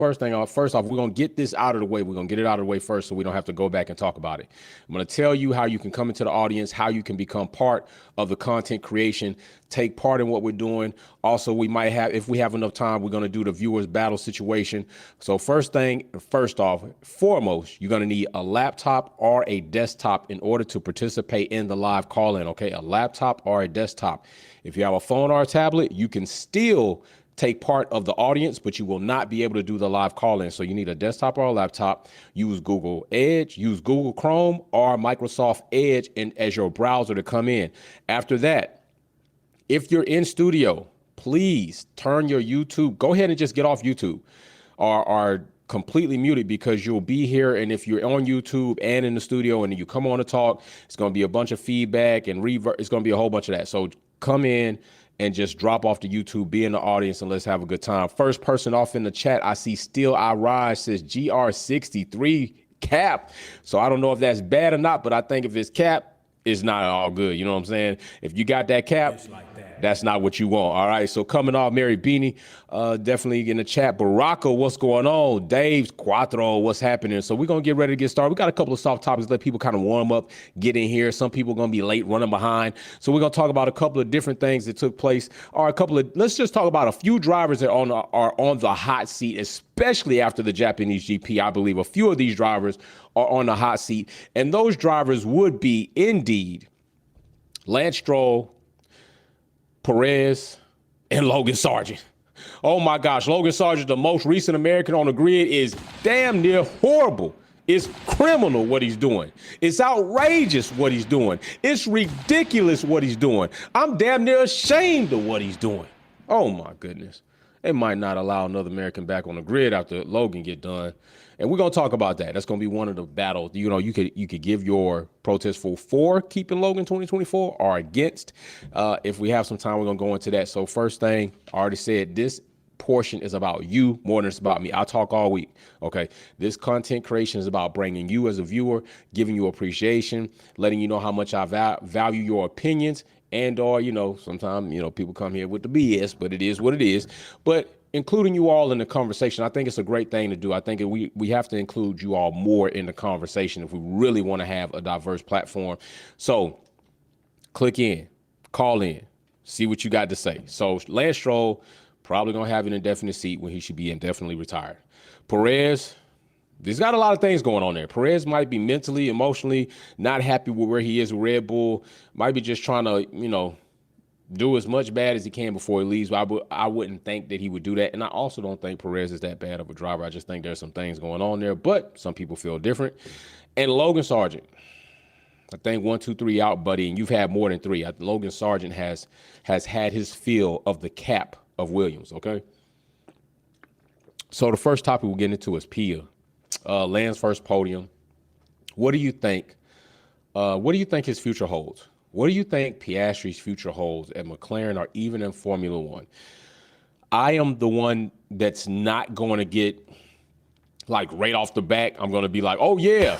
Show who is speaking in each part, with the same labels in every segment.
Speaker 1: First off, we're going to get this out of the way. We're going to get it out of the way first so we don't have to go back and talk about it. I'm going to tell you how you can come into the audience, how you can become part of the content creation, take part in what we're doing. Also, we might have, if we have enough time, we're going to do the viewers battle situation. So foremost, you're going to need a laptop or a desktop in order to participate in the live call-in, okay? A laptop or a desktop. If you have a phone or a tablet, you can still take part of the audience, but you will not be able to do the live call-in. So you need a desktop or a laptop. Use Google Edge, use Google Chrome or Microsoft Edge as your browser to come in. After that, if you're in studio, please turn your YouTube. Go ahead and just get off YouTube or completely muted, because you'll be here. And if you're on YouTube and in the studio and you come on to talk, it's going to be a bunch of feedback and reverb. It's going to be a whole bunch of that. So come in and just drop off the YouTube, be in the audience, and let's have a good time. First person off in the chat, I see Still I Rise says GR63 cap. So I don't know if that's bad or not, but I think if it's cap, it's not all good. You know what I'm saying? If you got that cap, that's not what you want. All right. So coming off Mary Beanie, definitely in the chat. Baraka, what's going on? Dave Quattro, what's happening? So we're going to get ready to get started. We got a couple of soft topics, let people kind of warm up, get in here. Some people are going to be late, running behind. So we're going to talk about a couple of different things that took place, or let's just talk about a few drivers that are on the hot seat, especially after the Japanese GP. I believe a few of these drivers are on the hot seat, and those drivers would be indeed Lance Stroll, Perez, and Logan Sargeant. Oh my gosh, Logan Sargeant, the most recent American on the grid, is damn near horrible. It's criminal what he's doing. It's outrageous what he's doing. It's ridiculous what he's doing. I'm damn near ashamed of what he's doing. Oh my goodness. They might not allow another American back on the grid after Logan get done. And we're going to talk about that. That's going to be one of the battles. You know, you could give your protest for keeping Logan 2024 or against. If we have some time, we're going to go into that. So first thing, I already said, this portion is about you more than it's about me. I talk all week. Okay. This content creation is about bringing you as a viewer, giving you appreciation, letting you know how much I value your opinions. And, or, you know, sometimes, you know, people come here with the BS, but it is what it is. But including you all in the conversation, I think it's a great thing to do. I think we have to include you all more in the conversation if we really want to have a diverse platform. So click in, call in, see what you got to say. So Lance Stroll probably going to have an indefinite seat when he should be indefinitely retired. Perez, there's got a lot of things going on there. Perez might be mentally, emotionally not happy with where he is with Red Bull, might be just trying to, you know, do as much bad as he can before he leaves. But I wouldn't think that he would do that. And I also don't think Perez is that bad of a driver. I just think there's some things going on there, but some people feel different. And Logan Sargeant, I think 1, 2, 3 out, buddy. And you've had more than 3. Logan Sargeant has had his fill of the cap of Williams. Okay. So the first topic we'll get into is Pia. Land's first podium. What do you think? What do you think his future holds? What do you think Piastri's future holds at McLaren or even in Formula One? I am the one that's not going to get, like, right off the back, I'm going to be like, oh, yeah,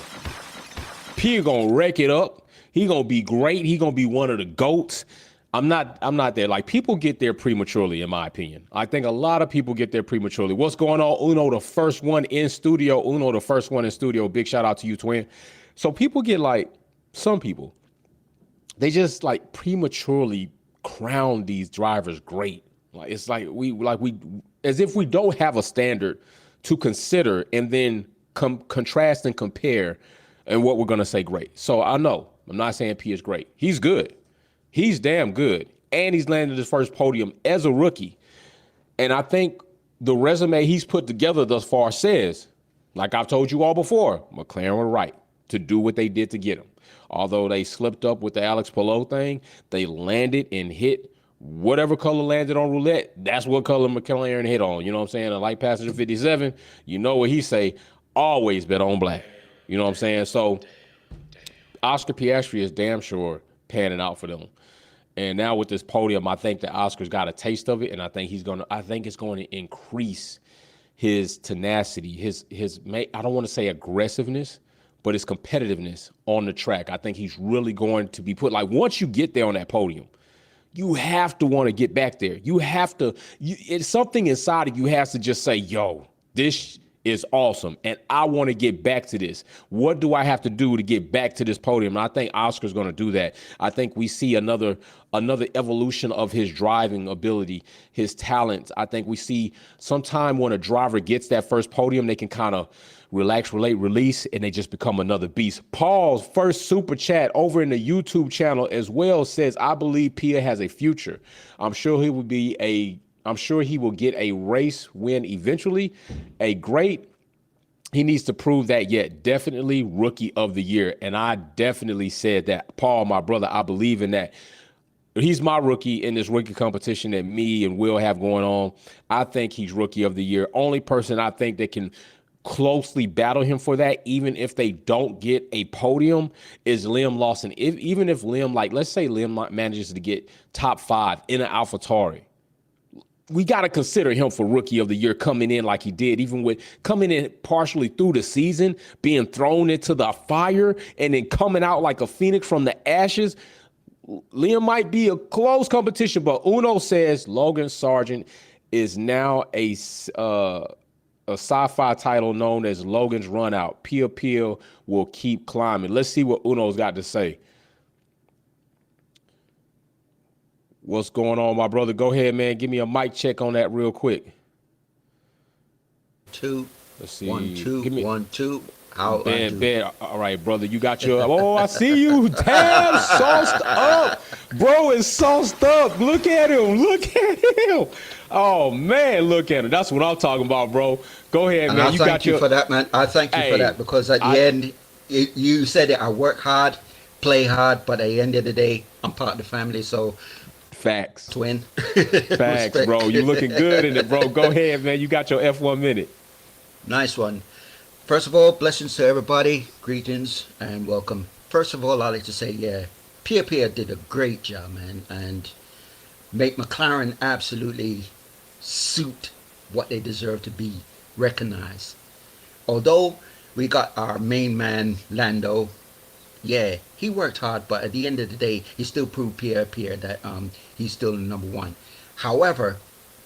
Speaker 1: Pia going to wreck it up. He going to be great. He going to be one of the GOATs. I'm not there. Like, people get there prematurely, in my opinion. I think a lot of people get there prematurely. What's going on? Uno, the first one in studio. Big shout out to you, twin. So people get, like, some people, they just like prematurely crown these drivers great. Like, it's like we as if we don't have a standard to consider and then contrast and compare and what we're going to say great. So I know I'm not saying P is great. He's good. He's damn good. And he's landed his first podium as a rookie. And I think the resume he's put together thus far says, like I've told you all before, McLaren were right to do what they did to get him. Although they slipped up with the Alex Palou thing, they landed and hit whatever color landed on roulette. That's what color McLaren hit on. You know what I'm saying? A light passenger 57, you know what he say, always bet on black. You know what I'm saying? So Oscar Piastri is damn sure panning out for them. And now with this podium, I think that Oscar's got a taste of it, and I think it's going to increase his tenacity, his I don't want to say aggressiveness, but his competitiveness on the track. I think he's really going to be put, like, once you get there on that podium, you have to want to get back there. You have to, it's something inside of you has to just say, yo, This is awesome, and I want to get back to this. What do I have to do to get back to this podium? And I think Oscar's going to do that. I think we see another evolution of his driving ability, his talent. I think we see sometime when a driver gets that first podium, they can kind of relax, relate, release, and they just become another beast. Paul's first super chat over in the YouTube channel as well says, I believe Pia has a future. I'm sure he will get a race win eventually. He needs to prove that yet. Definitely rookie of the year. And I definitely said that. Paul, my brother, I believe in that. He's my rookie in this rookie competition that me and Will have going on. I think he's rookie of the year. Only person I think that can closely battle him for that, even if they don't get a podium, is Liam Lawson. Even if Liam, let's say Liam manages to get top 5 in an AlphaTauri, we got to consider him for rookie of the year coming in like he did, even with coming in partially through the season, being thrown into the fire and then coming out like a phoenix from the ashes. Liam might be a close competition, but Uno says Logan Sargeant is now a sci-fi title known as Logan's Run Out. Pia Pia will keep climbing. Let's see what Uno's got to say. What's going on, my brother? Go ahead, man. Give me a mic check on that real quick.
Speaker 2: 2.
Speaker 1: Let's see.
Speaker 2: 1 2 1 2. How
Speaker 1: Ben. All right, brother. You got your. Oh, I see you. Damn, sauced up, bro. Is sauced up. Look at him. Look at him. Oh man, look at him. That's what I'm talking about, bro. Go ahead,
Speaker 2: and
Speaker 1: man.
Speaker 2: I thank you for that, man. I thank you for that, because at the end, you said it. I work hard, play hard, but at the end of the day, I'm part of the family, so.
Speaker 1: Facts.
Speaker 2: Twin.
Speaker 1: Facts, bro. You looking good in it, bro. Go ahead, man. You got your F1 minute.
Speaker 2: Nice one. First of all, blessings to everybody. Greetings and welcome. First of all, I'd like to say, yeah, Pia did a great job, man, and make McLaren absolutely suit what they deserve to be recognized. Although we got our main man, Lando, yeah, he worked hard, but at the end of the day, he still proved Pia that he's still the number one. However,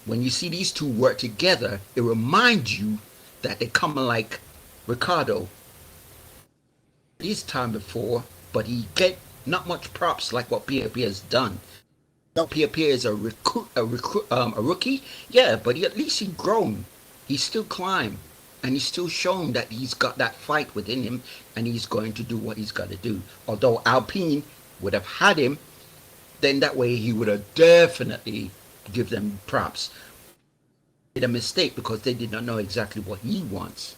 Speaker 2: when you see these two work together, it reminds you that they're coming like Ricardo. This time before, but he get not much props like what Pia has done. Now Pia is a rookie, yeah, but at least he's grown. He's still climbed, and he's still shown that he's got that fight within him, and he's going to do what he's got to do. Although Alpine would have had him, then that way he would have definitely give them props. Made a mistake because they did not know exactly what he wants.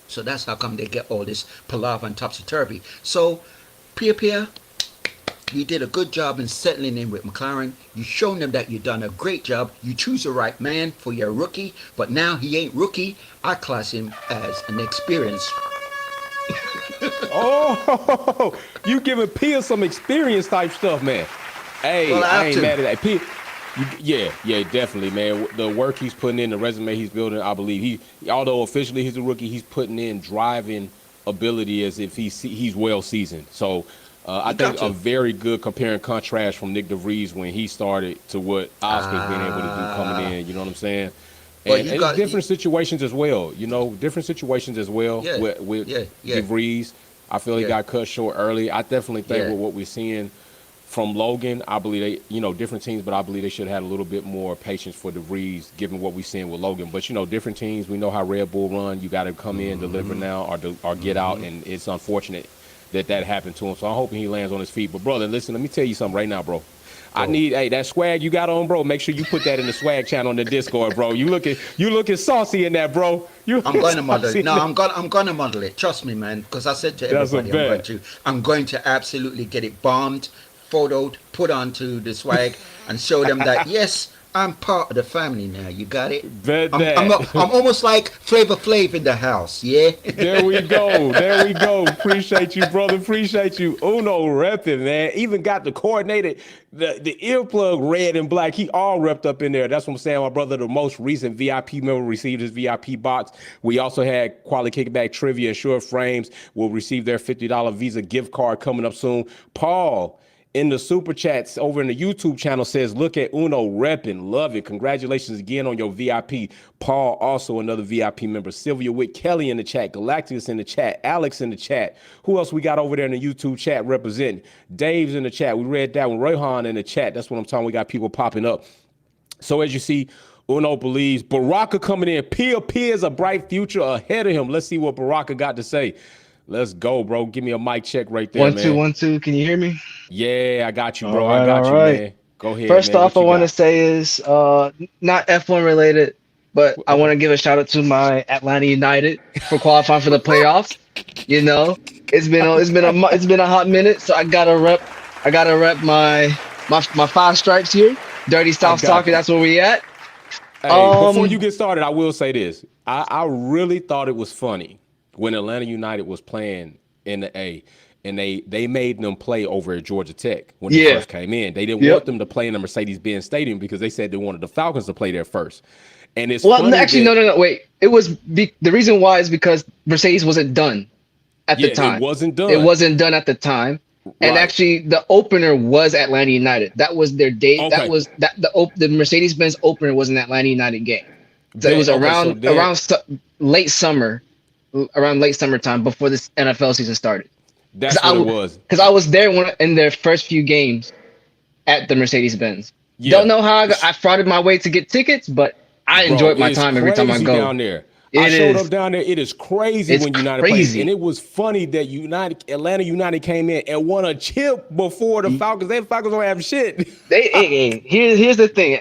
Speaker 2: So that's how come they get all this palaver and topsy-turvy. So, Pia, you did a good job in settling in with McLaren. You've shown them that you've done a great job. You choose the right man for your rookie, but now he ain't rookie. I class him as an experienced.
Speaker 1: Oh, you giving Pia some experience type stuff, man. Hey, well, I ain't mad at that. Pia, yeah, definitely, man. The work he's putting in, the resume he's building, I believe although officially he's a rookie, he's putting in driving ability as if he's well seasoned. So I think a very good compare and contrast from Nick DeVries when he started to what Oscar's been able to do coming in. You know what I'm saying? And it's different situations as well. You know, different situations as well with DeVries. I feel he got cut short early. I definitely think with what we're seeing from Logan, I believe they, different teams, but I believe they should have had a little bit more patience for DeVries, given what we're seeing with Logan. But, different teams, we know how Red Bull run. You got to come in, deliver now, or get out, and it's unfortunate that happened to him. So I'm hoping he lands on his feet. But, brother, listen, let me tell you something right now, bro. I need, that swag you got on, bro. Make sure you put that in the swag channel on the Discord, bro. You looking saucy in that, bro. I'm
Speaker 2: going to model it. No, I'm going to model it. Trust me, man. Because I said to everybody, I'm going to absolutely get it bombed, photoed, put onto the swag, and show them that yes, I'm part of the family now. You got it? I'm almost like Flavor Flav in the house. Yeah.
Speaker 1: There we go. Appreciate you, brother. Appreciate you. Uno repping, man. Even got the coordinated, the earplug red and black. He all repped up in there. That's what I'm saying. My brother, the most recent VIP member, received his VIP box. We also had Quality Kickback Trivia and Sure Frames will receive their $50 Visa gift card coming up soon. Paul in the super chats over in the YouTube channel says, look at Uno repping. Love it. Congratulations again on your VIP. Paul, also another VIP member. Sylvia Witt, Kelly in the chat. Galacticus in the chat. Alex in the chat. Who else we got over there in the YouTube chat representing? Dave's in the chat. We read that one. Rohan in the chat. That's what I'm talking. We got people popping up. So as you see, Uno believes Baraka coming in. P appears a bright future ahead of him. Let's see what Baraka got to say. Let's go, bro. Give me a mic check right there,
Speaker 3: 1
Speaker 1: man.
Speaker 3: 2 1 2. Can you hear me?
Speaker 1: Yeah, I got you, bro.
Speaker 3: All right,
Speaker 1: I got
Speaker 3: all
Speaker 1: you,
Speaker 3: right.
Speaker 1: man. Go ahead.
Speaker 3: First
Speaker 1: man.
Speaker 3: off, I
Speaker 1: What you
Speaker 3: want to
Speaker 1: got?
Speaker 3: say is not F1 related, but I
Speaker 1: Okay.
Speaker 3: want to give a shout out to my Atlanta United for qualifying for the playoffs. You know, it's been a hot minute, so I gotta rep my five stripes here. Dirty South
Speaker 1: got
Speaker 3: Soccer.
Speaker 1: you.
Speaker 3: That's where we at.
Speaker 1: Hey, before you get started, I will say this. I really thought it was funny when Atlanta United was playing in the A, and they made them play over at Georgia Tech when they
Speaker 3: Yeah.
Speaker 1: first came in. They didn't
Speaker 3: Yep.
Speaker 1: want them to play in the Mercedes-Benz Stadium because they said they wanted the Falcons to play there first. And it's
Speaker 3: Well,
Speaker 1: funny
Speaker 3: actually,
Speaker 1: that,
Speaker 3: no. Wait. It was the reason why is because Mercedes wasn't done at the
Speaker 1: yeah,
Speaker 3: time.
Speaker 1: it wasn't done.
Speaker 3: It wasn't done at the time. And
Speaker 1: Right.
Speaker 3: actually, the opener was Atlanta United. That was their date.
Speaker 1: Okay.
Speaker 3: That was the Mercedes-Benz opener was an Atlanta United game. So it was
Speaker 1: Okay, so
Speaker 3: around
Speaker 1: then-
Speaker 3: late summer, around late summertime before this NFL season started.
Speaker 1: That's what it was.
Speaker 3: Because I was there in their first few games at the Mercedes-Benz.
Speaker 1: Yeah.
Speaker 3: Don't know how I frauded my way to get tickets, but I enjoyed my
Speaker 1: it's
Speaker 3: time every time I
Speaker 1: crazy
Speaker 3: go.
Speaker 1: down there. I
Speaker 3: It
Speaker 1: showed
Speaker 3: is.
Speaker 1: up down there. It is crazy
Speaker 3: It's
Speaker 1: when United
Speaker 3: crazy.
Speaker 1: plays. And it was funny that Atlanta United came in and won a chip before the Falcons. They Falcons don't have shit.
Speaker 3: Here's the thing.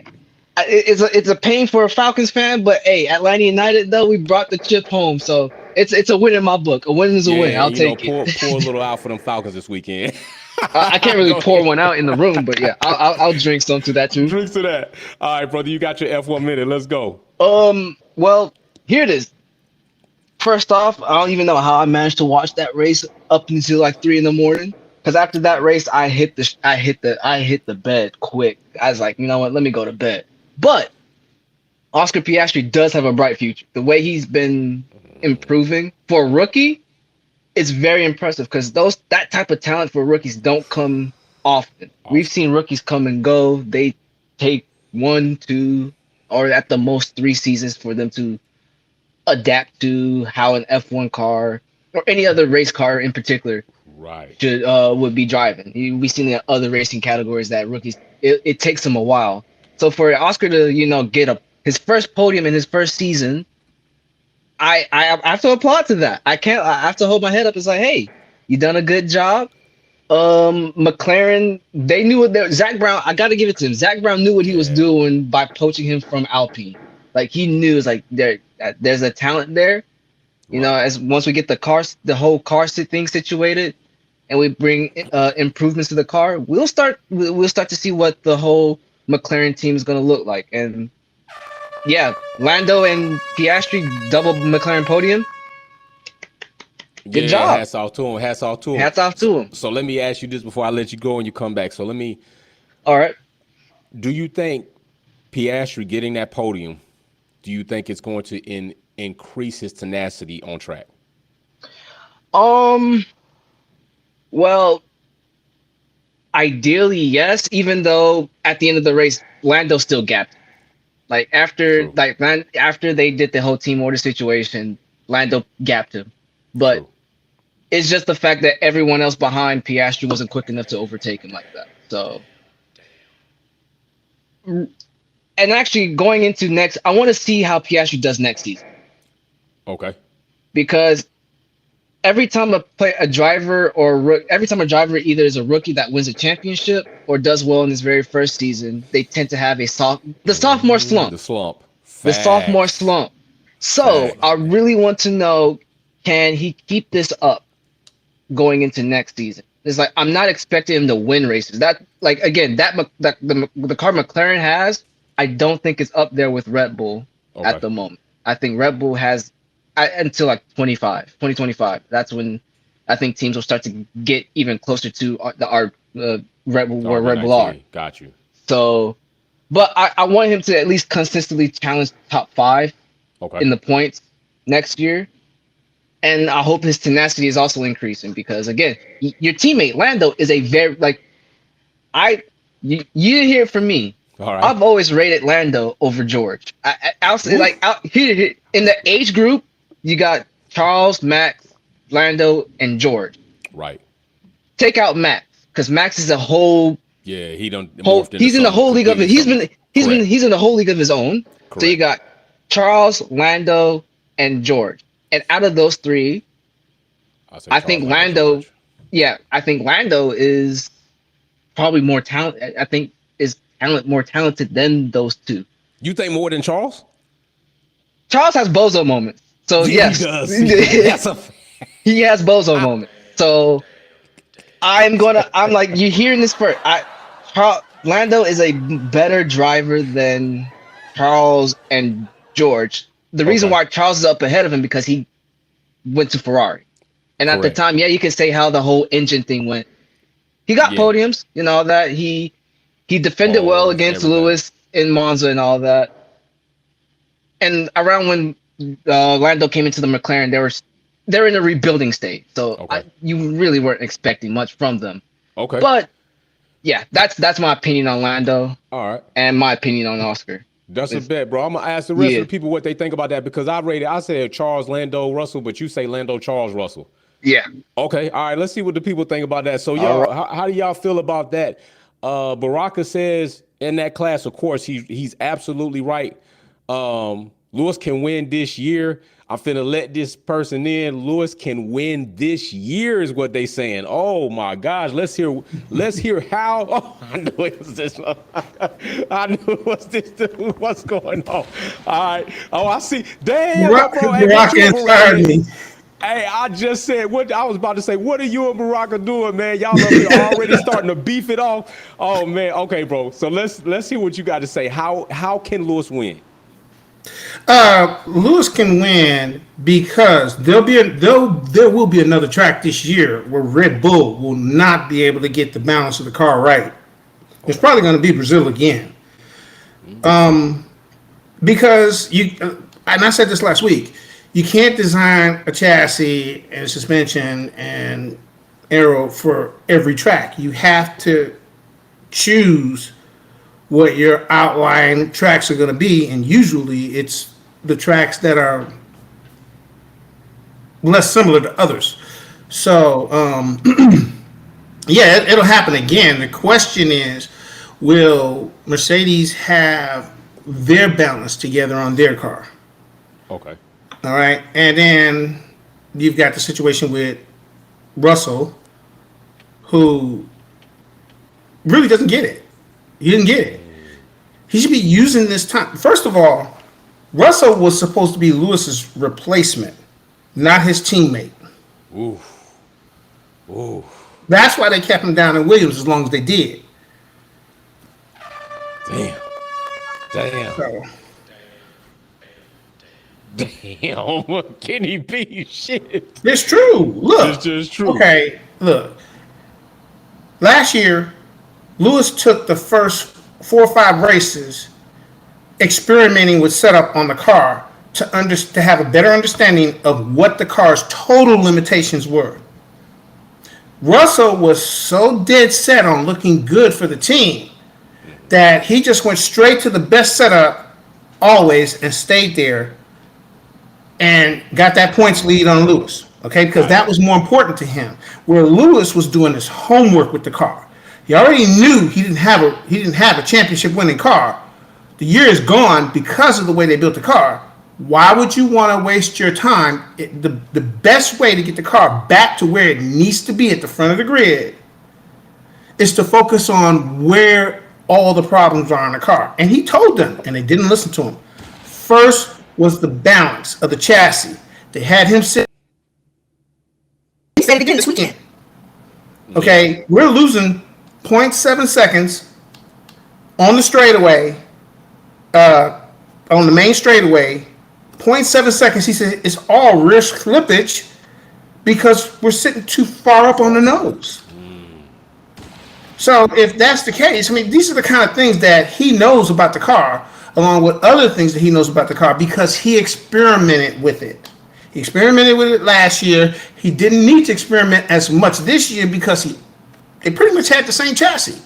Speaker 3: It's a pain for a Falcons fan, but hey, Atlanta United though we brought the chip home, so it's a win in my book. A win is a win. I'll take it.
Speaker 1: Pour a little out for them Falcons this weekend.
Speaker 3: I can't really
Speaker 1: Go
Speaker 3: pour
Speaker 1: ahead.
Speaker 3: one out in the room, but yeah, I'll drink some to that too.
Speaker 1: Drinks to that. All right, brother, you got your F1 minute. Let's go.
Speaker 3: Well, here it is. First off, I don't even know how I managed to watch that race up until like 3 a.m. Because after that race, I hit the bed quick. I was like, you know what? Let me go to bed. But Oscar Piastri does have a bright future. The way he's been improving for a rookie, it's very impressive because that type of talent for rookies don't come often. We've seen rookies come and go. They take 1, 2, or at the most 3 seasons for them to adapt to how an F1 car or any other race car in particular
Speaker 1: Right.
Speaker 3: would be driving. We've seen in other racing categories that rookies it takes them a while. So for Oscar to get his first podium in his first season, I have to applaud to that. I have to hold my head up. It's like, hey, you done a good job. McLaren, they knew what Zach Brown. I got to give it to him. Zach Brown knew what he was doing by poaching him from Alpine. Like he knew, it's like there's a talent there. You know, as once we get the whole car thing situated, and we bring improvements to the car, we'll start to see what the whole McLaren team is going to look like. And yeah, Lando and Piastri double McLaren podium. Good job.
Speaker 1: Hats off to him.
Speaker 3: Hats off to him.
Speaker 1: So let me ask you this before I let you go and you come back. So
Speaker 3: All right.
Speaker 1: do you think Piastri getting that podium, do you think it's going to increase his tenacity on track?
Speaker 3: Well, ideally, yes, even though at the end of the race, Lando still gapped. Like after they did the whole team order situation, Lando gapped him. But
Speaker 1: True.
Speaker 3: it's just the fact that everyone else behind Piastri wasn't quick enough to overtake him like that. So, and actually going into next, I want to see how Piastri does next season.
Speaker 1: Okay.
Speaker 3: Because every time a driver either is a rookie that wins a championship or does well in his very first season, they tend to have the sophomore slump.
Speaker 1: The slump.
Speaker 3: The sophomore
Speaker 1: Facts.
Speaker 3: slump. So
Speaker 1: Facts.
Speaker 3: I really want to know, can he keep this up going into next season? It's like I'm not expecting him to win races. That like again, the car McLaren has, I don't think it's up there with Red Bull at the moment. I think Red Bull has until like 2025. That's when I think teams will start to get even closer to our Red Bull where Red Bull are.
Speaker 1: Got you.
Speaker 3: So, but I want him to at least consistently challenge top 5 in the points next year. And I hope his tenacity is also increasing because, again, your teammate Lando is a very you hear it from me.
Speaker 1: All right.
Speaker 3: I've always rated Lando over George. I'll say here in the age group, you got Charles, Max, Lando, and George.
Speaker 1: Right.
Speaker 3: Take out Max because Max is a whole.
Speaker 1: Yeah, he don't.
Speaker 3: He's in the whole league of it. He's in the whole league of his own.
Speaker 1: Correct.
Speaker 3: So you got Charles, Lando, and George. And out of those three, I think Lando. Yeah, I think Lando is probably more talented. I think is more talented than those two.
Speaker 1: You think more than Charles?
Speaker 3: Charles has bozo moments. So yes,
Speaker 1: he does.
Speaker 3: He has bozo moments. So I'm like, you're hearing this first. Lando is a better driver than Charles and George. The reason why Charles is up ahead of him because he went to Ferrari. And at the time, yeah, you can say how the whole engine thing went. He got podiums, you know, that he defended well against Lewis in Monza and all that. And around when Lando came into the McLaren, they're in a rebuilding stage. So you really weren't expecting much from them. Okay. But yeah, that's my opinion on Lando.
Speaker 1: All right.
Speaker 3: And my opinion on Oscar.
Speaker 1: That's a bet, bro. I'm gonna ask the rest of the people what they think about that because I said Charles, Lando, Russell, but you say Lando, Charles, Russell.
Speaker 3: Yeah.
Speaker 1: Okay. All right. Let's see what the people think about that. So, y'all, how do y'all feel about that? Baraka says in that class, of course, he's absolutely right. Lewis can win this year. I'm finna let this person in. Lewis can win this year is what they saying. Oh my gosh. Let's hear how. Oh, I knew it was this. I knew it was this. What's going on? All right. Oh, I see. Damn.
Speaker 4: Baraka inspired me.
Speaker 1: Hey, I just said what I was about to say. What are you and Baraka doing, man? Y'all up here already starting to beef it off. Oh man. Okay, bro. So let's hear what you got to say. How can Lewis win?
Speaker 4: Lewis can win because there will be another track this year where Red Bull will not be able to get the balance of the car right. It's probably going to be Brazil again. Because and I said this last week, you can't design a chassis and suspension and aero for every track. You have to choose what your outline tracks are going to be, and usually it's the tracks that are less similar to others. So, yeah, it'll happen again. The question is, will Mercedes have their balance together on their car?
Speaker 1: Okay.
Speaker 4: All right. And then you've got the situation with Russell, who really doesn't get it. He didn't get it. He should be using this time. First of all, Russell was supposed to be Lewis's replacement, not his teammate.
Speaker 1: Ooh.
Speaker 4: That's why they kept him down in Williams as long as they did.
Speaker 1: Damn.
Speaker 4: So,
Speaker 1: damn. Kenny B. Shit.
Speaker 4: it's true. Look.
Speaker 1: It's just true.
Speaker 4: Okay, look. Last year, Lewis took the first 4 or 5 races experimenting with setup on the car to have a better understanding of what the car's total limitations were. Russell was so dead set on looking good for the team that he just went straight to the best setup always and stayed there and got that points lead on Lewis, okay? Because that was more important to him. Where Lewis was doing his homework with the car. He already knew he didn't have a championship winning car. The year is gone because of the way they built the car. Why would you want to waste your time? The best way to get the car back to where it needs to be at the front of the grid is to focus on where all the problems are in the car. And he told them, and they didn't listen to him. First was the balance of the chassis. They had him sit. He said it again this weekend. Okay, we're losing 0.7 seconds on the straightaway, on the main straightaway. 0.7 seconds, he said, it's all rear slippage because we're sitting too far up on the nose. So if that's the case, I mean, these are the kind of things that he knows about the car, along with other things that he knows about the car because he experimented with it. He experimented with it last year. He didn't need to experiment as much this year because they pretty much had the same chassis.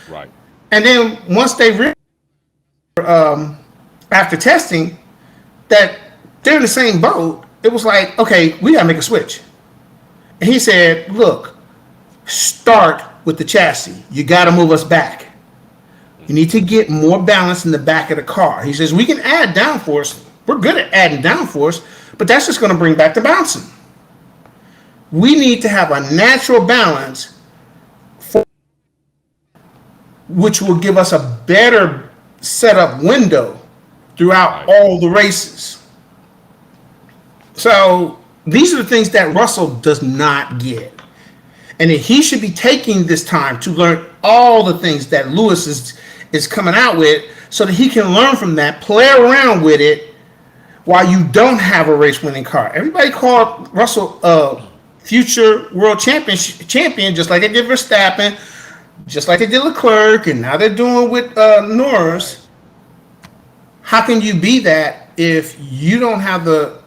Speaker 1: Right.
Speaker 4: And then once they after testing that they're in the same boat, it was like, okay, we gotta make a switch. And he said, look, start with the chassis. You gotta move us back. You need to get more balance in the back of the car. He says, we can add downforce. We're good at adding downforce, but that's just going to bring back the bouncing. We need to have a natural balance which will give us a better setup window throughout all the races. So these are the things that Russell does not get. And he should be taking this time to learn all the things that Lewis is coming out with so that he can learn from that, play around with it while you don't have a race-winning car. Everybody called Russell a future world champion, just like they did Verstappen, just like they did Leclerc, and now they're doing with Norris. How can you be that if you don't have the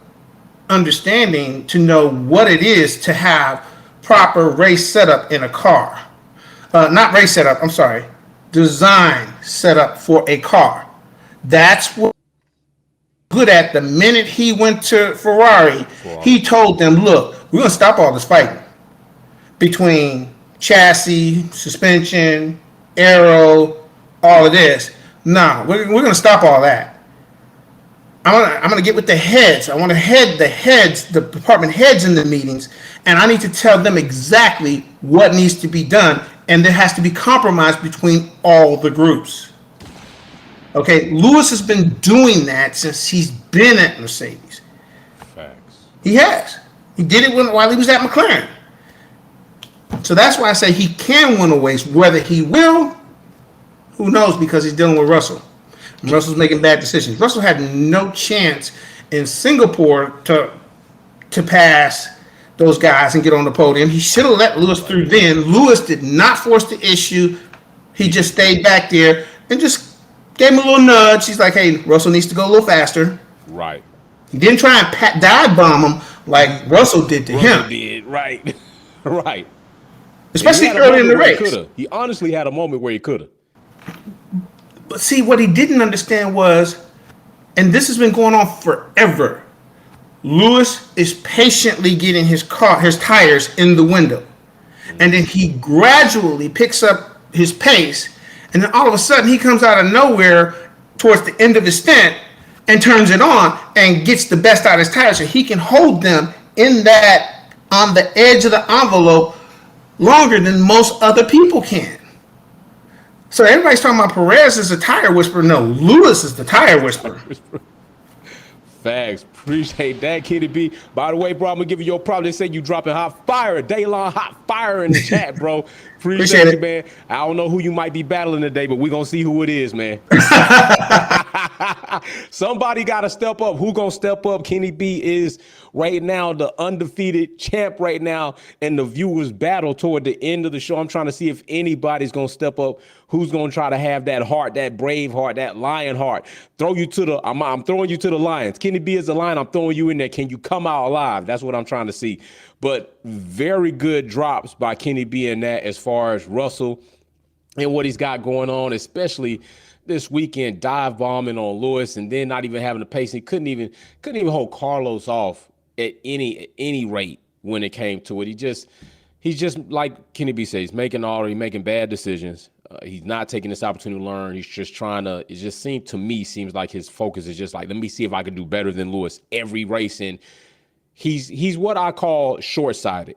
Speaker 4: understanding to know what it is to have proper race setup in a car? Not race setup, I'm sorry. Design setup for a car. That's what he's good at. The minute he went to Ferrari, he told them, look, we're going to stop all this fighting between chassis, suspension, aero, all of this. No, we're going to stop all that. I'm going to get with the heads. I want to head the heads, the department heads in the meetings, and I need to tell them exactly what needs to be done, and there has to be compromise between all the groups. Okay, Lewis has been doing that since he's been at Mercedes.
Speaker 1: Facts.
Speaker 4: He has. He did it while he was at McLaren. So that's why I say he can win a race. Whether he will, who knows, because he's dealing with Russell. And Russell's making bad decisions. Russell had no chance in Singapore to pass those guys and get on the podium. He should have let Lewis through then. Lewis did not force the issue. He just stayed back there and just gave him a little nudge. He's like, hey, Russell needs to go a little faster.
Speaker 1: Right.
Speaker 4: He didn't try and dive bomb him like Russell did to him.
Speaker 1: Did, right. Right.
Speaker 4: Especially early in the race.
Speaker 1: He honestly had a moment where he could have.
Speaker 4: But see, what he didn't understand was, and this has been going on forever, Lewis is patiently getting his tires in the window. And then he gradually picks up his pace, and then all of a sudden he comes out of nowhere towards the end of his stint and turns it on and gets the best out of his tires, so he can hold them in that, on the edge of the envelope, longer than most other people can. So everybody's talking about Perez as a tire whisperer. No, Lewis is the tire whisperer.
Speaker 1: Facts. Appreciate that, Kenny B. By the way, bro, I'm gonna give you your problem. They say you dropping hot fire, day-long hot fire in the chat, bro. Appreciate you, man. I don't know who you might be battling today, but we're gonna see who it is, man. Somebody gotta step up. Who gonna step up? Kenny B is right now the undefeated champ right now, and the viewers battle toward the end of the show. I'm trying to see if anybody's gonna step up. Who's gonna try to have that heart, that brave heart, that lion heart? Throw you to the. I'm throwing you to the lions. Kenny B is the lion. I'm throwing you in there. Can you come out alive? That's what I'm trying to see. But very good drops by Kenny B in that, as far as Russell and what he's got going on, especially this weekend, dive bombing on Lewis, and then not even having the pace. He couldn't even hold Carlos off at any rate when it came to it. He's just like Kenny B says, he's making bad decisions. He's not taking this opportunity to learn. He's just trying to. It just seems like his focus is just like, let me see if I can do better than Lewis every race. And he's what I call short-sighted.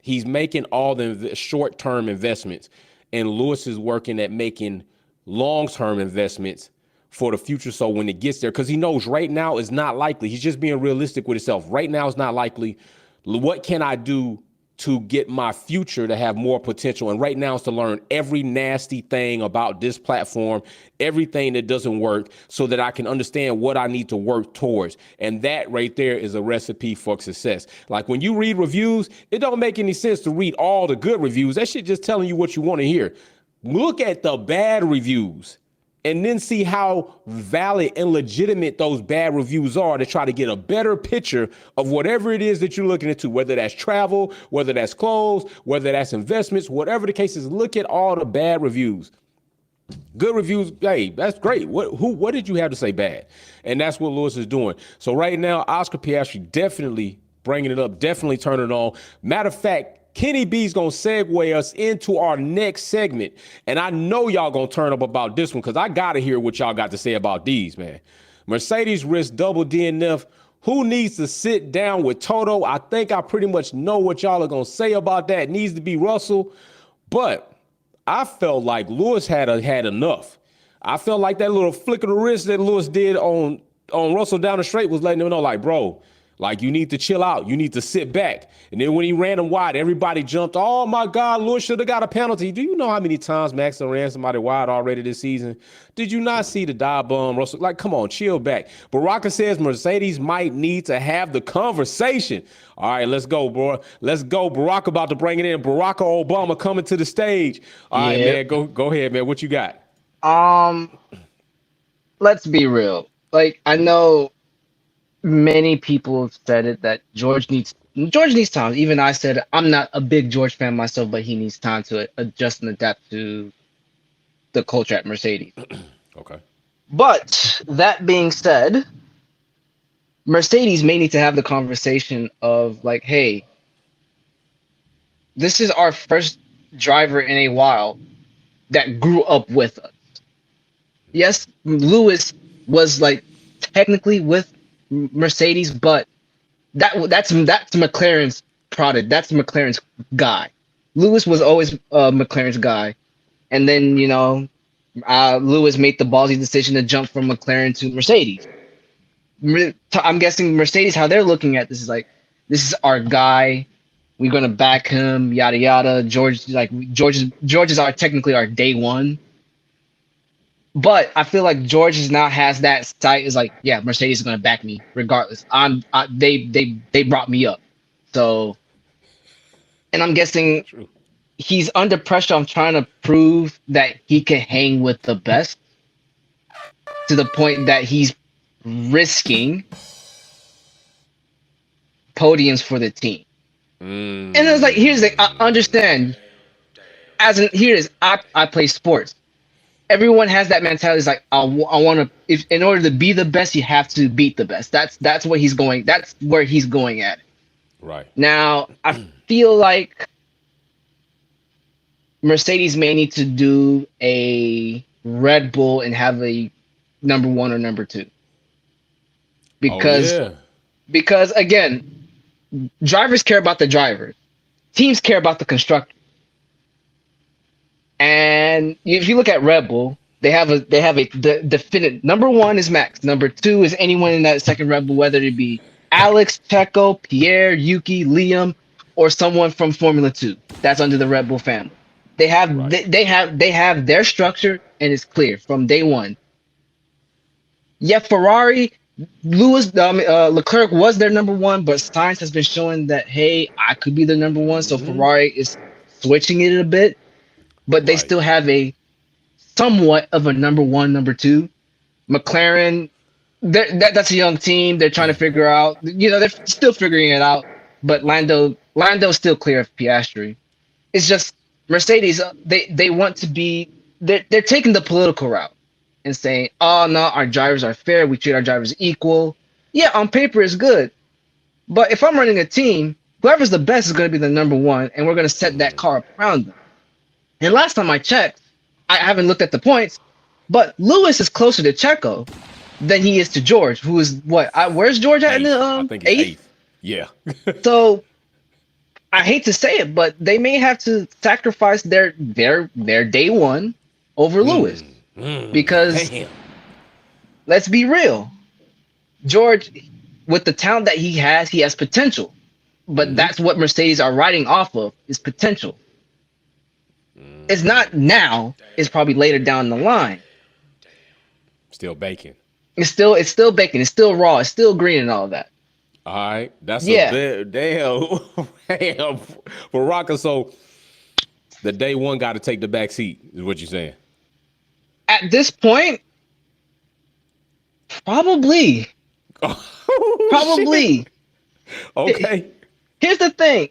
Speaker 1: He's making all the short-term investments, and Lewis is working at making long-term investments for the future. So when it gets there, because he knows right now is not likely. He's just being realistic with himself. Right now is not likely. What can I do to get my future to have more potential? And right now is to learn every nasty thing about this platform, everything that doesn't work, so that I can understand what I need to work towards. And that right there is a recipe for success. Like when you read reviews, it don't make any sense to read all the good reviews. That shit just telling you what you want to hear. Look at the bad reviews and then see how valid and legitimate those bad reviews are to try to get a better picture of whatever it is that you're looking into, whether that's travel, whether that's clothes, whether that's investments, whatever the case is. Look at all the bad reviews Good reviews. Hey, that's great. What did you have to say bad? And that's what Lewis is doing. So right now, Oscar Piastri definitely bringing it up, definitely turning it on. Matter of fact, Kenny B's gonna segue us into our next segment, and I know y'all gonna turn up about this one because I gotta hear what y'all got to say about these, man. Mercedes risk double DNF. Who needs to sit down with Toto? I think I pretty much know what y'all are gonna say about that. It needs to be Russell, but I felt like Lewis had enough. I felt like that little flick of the wrist that Lewis did on Russell down the straight was letting him know, like, bro, like, you need to chill out. You need to sit back. And then when he ran him wide, everybody jumped. Oh, my God, Lewis should have got a penalty. Do you know how many times Max ran somebody wide already this season? Did you not see the dive bomb, Russell? Like, come on, chill back. Baraka says Mercedes might need to have the conversation. All right, let's go, bro. Let's go. Barack about to bring it in. Barack Obama coming to the stage. All right, man, go ahead, man. What you got?
Speaker 3: Let's be real. Like, I know many people have said it that George needs time. Even I said I'm not a big George fan myself, but he needs time to adjust and adapt to the culture at Mercedes.
Speaker 1: Okay.
Speaker 3: But that being said, Mercedes may need to have the conversation of like, hey, this is our first driver in a while that grew up with us. Yes, Lewis was like technically with Mercedes, but that's McLaren's product. That's McLaren's guy. Lewis was always McLaren's guy, and then Lewis made the ballsy decision to jump from McLaren to Mercedes. I'm guessing Mercedes, how they're looking at this is like, this is our guy. We're gonna back him, yada yada. George is technically our day one. But I feel like George has that sight is like, yeah, Mercedes is gonna back me regardless. They brought me up, so, and I'm guessing he's under pressure. I'm trying to prove that he can hang with the best to the point that he's risking podiums for the team. And it's like, I understand. I play sports. Everyone has that mentality. It's like, I want to. If in order to be the best, you have to beat the best. That's what he's going. That's where he's going at.
Speaker 1: Right
Speaker 3: now, I feel like Mercedes may need to do a Red Bull and have a number one or number two. Because again, drivers care about the drivers, teams care about the constructor. And if you look at Red Bull, they have a definite number one is Max, number two is anyone in that second Red Bull, whether it be Alex, Checo, Pierre, Yuki, Liam, or someone from Formula 2 that's under the Red Bull family. They have their structure, and it's clear from day one. Yeah, Ferrari, Leclerc was their number one, but science has been showing that, hey, I could be the number one. So Ferrari is switching it a bit, but they still have a somewhat of a number one, number two. McLaren, that's a young team. They're trying to figure out, they're still figuring it out. But Lando's still clear of Piastri. It's just Mercedes. They want to be. They're taking the political route and saying, "Oh no, our drivers are fair. We treat our drivers equal." Yeah, on paper it's good, but if I'm running a team, whoever's the best is going to be the number one, and we're going to set that car up around them. And last time I checked, I haven't looked at the points, but Lewis is closer to Checo than he is to George, who is what? Where's George at in the
Speaker 1: I think it's eighth. Yeah.
Speaker 3: So I hate to say it, but they may have to sacrifice their day one over Lewis because let's be real, George, with the talent that he has potential, but that's what Mercedes are riding off of is potential. It's not now; it's probably later down the line.
Speaker 1: Still baking.
Speaker 3: It's still baking. It's still raw. It's still green and all of that.
Speaker 1: All right, that's a damn Baraka. So the day one got to take the back seat, is what you're saying?
Speaker 3: At this point, probably. Probably.
Speaker 1: Okay.
Speaker 3: Here's the thing.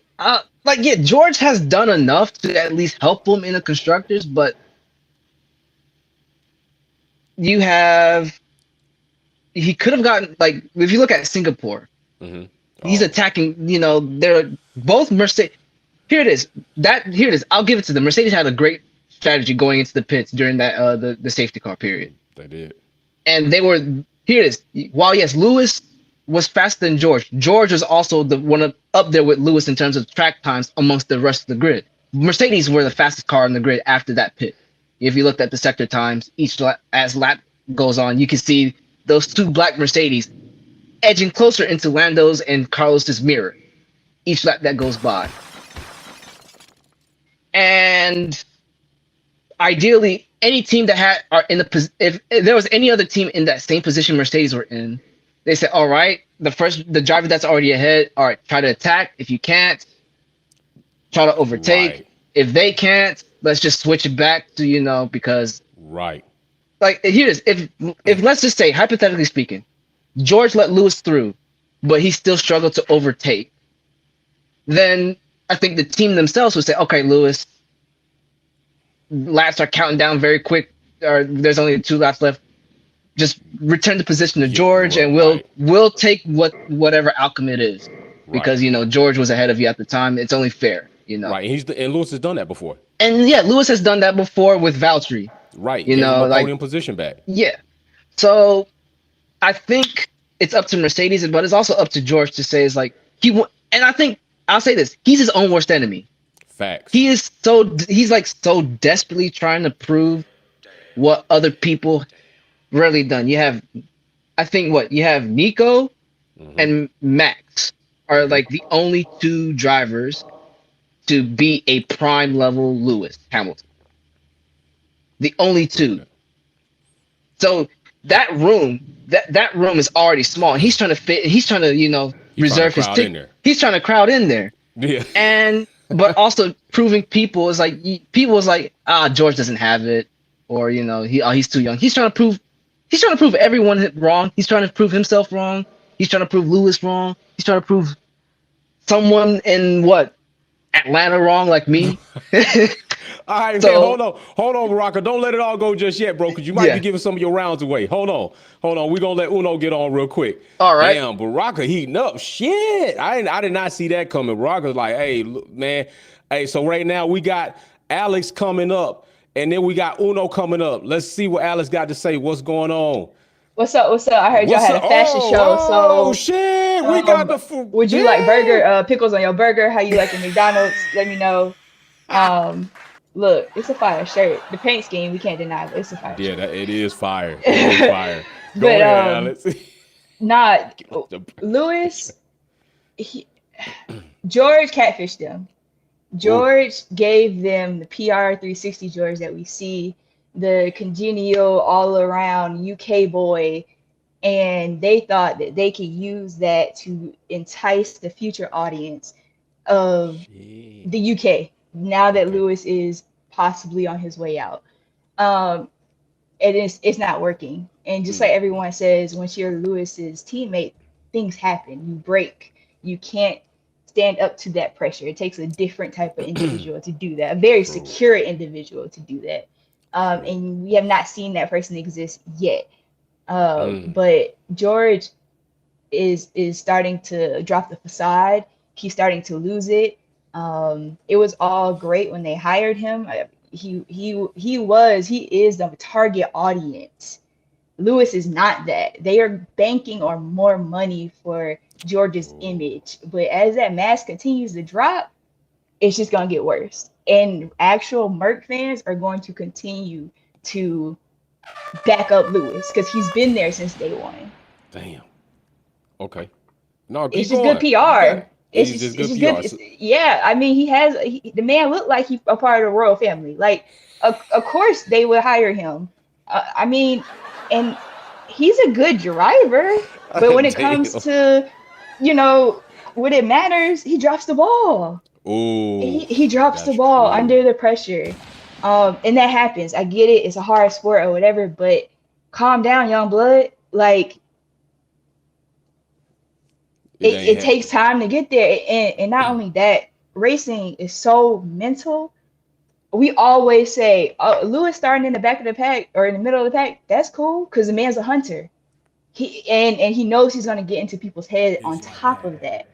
Speaker 3: George has done enough to at least help him in the constructors, but you have he could have gotten like if you look at Singapore,
Speaker 1: Mm-hmm.
Speaker 3: he's attacking. You know, they're both Mercedes. Here it is. Here it is. I'll give it to them. Mercedes had a great strategy going into the pits during that the safety car period,
Speaker 1: They did.
Speaker 3: and they were here it is. While yes, Lewis was faster than George. George was also the one up there with Lewis in terms of track times amongst the rest of the grid. Mercedes were the fastest car on the grid after that pit. If you looked at the sector times, as lap goes on, you can see those two black Mercedes edging closer into Lando's and Carlos's mirror each lap that goes by. And ideally, any team that are in the if there was any other team in that same position Mercedes were in, they said, all right, the driver that's already ahead, all right, try to attack. If you can't, try to overtake.
Speaker 1: Right.
Speaker 3: If they can't, let's just switch it back to, because
Speaker 1: Right.
Speaker 3: like here's if let's just say, hypothetically speaking, George let Lewis through, but he still struggled to overtake, then I think the team themselves would say, okay, Lewis, laps are counting down very quick, or there's only 2 laps left. Just return the position to George, and we'll take whatever outcome it is, because George was ahead of you at the time. It's only fair,
Speaker 1: Right. And Lewis has done that before.
Speaker 3: And yeah, Lewis has done that before with Valtteri.
Speaker 1: Right.
Speaker 3: Like
Speaker 1: podium position back.
Speaker 3: Yeah. So I think it's up to Mercedes, but it's also up to George to say and I think I'll say this: he's his own worst enemy.
Speaker 1: Facts.
Speaker 3: He's like so desperately trying to prove what other people really done. You have, I think you have Nico and Max are like the only 2 drivers to be a prime level Lewis Hamilton. The only 2. So that room is already small. He's trying to fit. He's trying to reserve his ticket. He's trying to crowd in there.
Speaker 1: Yeah.
Speaker 3: But also proving people is like George doesn't have it, or he's too young. He's trying to prove everyone wrong. He's trying to prove himself wrong. He's trying to prove Lewis wrong. He's trying to prove someone in Atlanta wrong, like me.
Speaker 1: All right, so, man, hold on, Baraka. Don't let it all go just yet, bro, because you might be giving some of your rounds away. Hold on. We're gonna let Uno get on real quick.
Speaker 3: All right.
Speaker 1: Damn, Baraka heating up. Shit, I did not see that coming. Baraka's like, hey, look, man. Hey, so right now we got Alex coming up, and then we got Uno coming up. Let's see what Alex got to say. What's going on?
Speaker 5: What's up? I heard y'all had a fashion show.
Speaker 1: Oh shit, we got the food.
Speaker 5: Would you like pickles on your burger? How you like the McDonald's? Let me know. Look, it's a fire shirt. The paint scheme, we can't deny, but it's a fire shirt.
Speaker 1: Yeah, it is fire. It is fire. Go ahead, Alex.
Speaker 5: Lewis, George catfished them. George gave them the PR 360 George that we see, the congenial all around UK boy, and they thought that they could use that to entice the future audience of the UK now that Lewis is possibly on his way out. It's not working. And just like everyone says, once you're Lewis's teammate, things happen. You break. You can't stand up to that pressure. It takes a different type of individual to do that, a very secure individual to do that. And we have not seen that person exist yet. But George is starting to drop the facade. He's starting to lose it. It was all great when they hired him. He is the target audience. Lewis is not that. They are banking on more money for George's image. But as that mask continues to drop, it's just going to get worse. And actual Merc fans are going to continue to back up Lewis because he's been there since day one.
Speaker 1: Damn. Okay. No,
Speaker 5: it's just good PR. Okay. It's just good. Yeah, I mean, the man looked like he's a part of the royal family. Like, of course they would hire him. I mean, and he's a good driver, but when it comes to, when it matters, he drops the ball.
Speaker 1: Ooh,
Speaker 5: he drops the ball under the pressure. And that happens. I get it. It's a hard sport or whatever, but calm down, young blood. Like, it takes time to get there. And not only that, racing is so mental. we always say, oh, Lewis starting in the back of the pack or in the middle of the pack, that's cool because the man's a hunter. And he knows he's gonna get into people's head on top of that.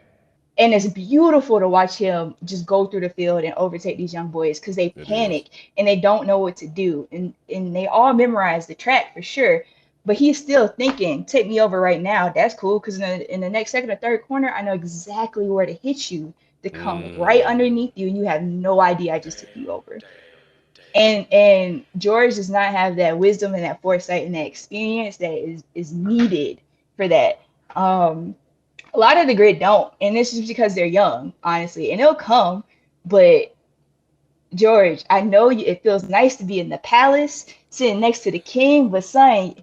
Speaker 5: And it's beautiful to watch him just go through the field and overtake these young boys because they
Speaker 1: It is.
Speaker 5: panic and they don't know what to do. And they all memorize the track for sure. But he's still thinking, take me over right now. That's cool because in the next second or third corner, I know exactly where to hit you to come right underneath you, and you have no idea I just took you over. And George does not have that wisdom and that foresight and that experience that is needed for that. A lot of the grid don't, and this is because they're young, honestly, and it'll come. But George, I know it feels nice to be in the palace, sitting next to the king, but son,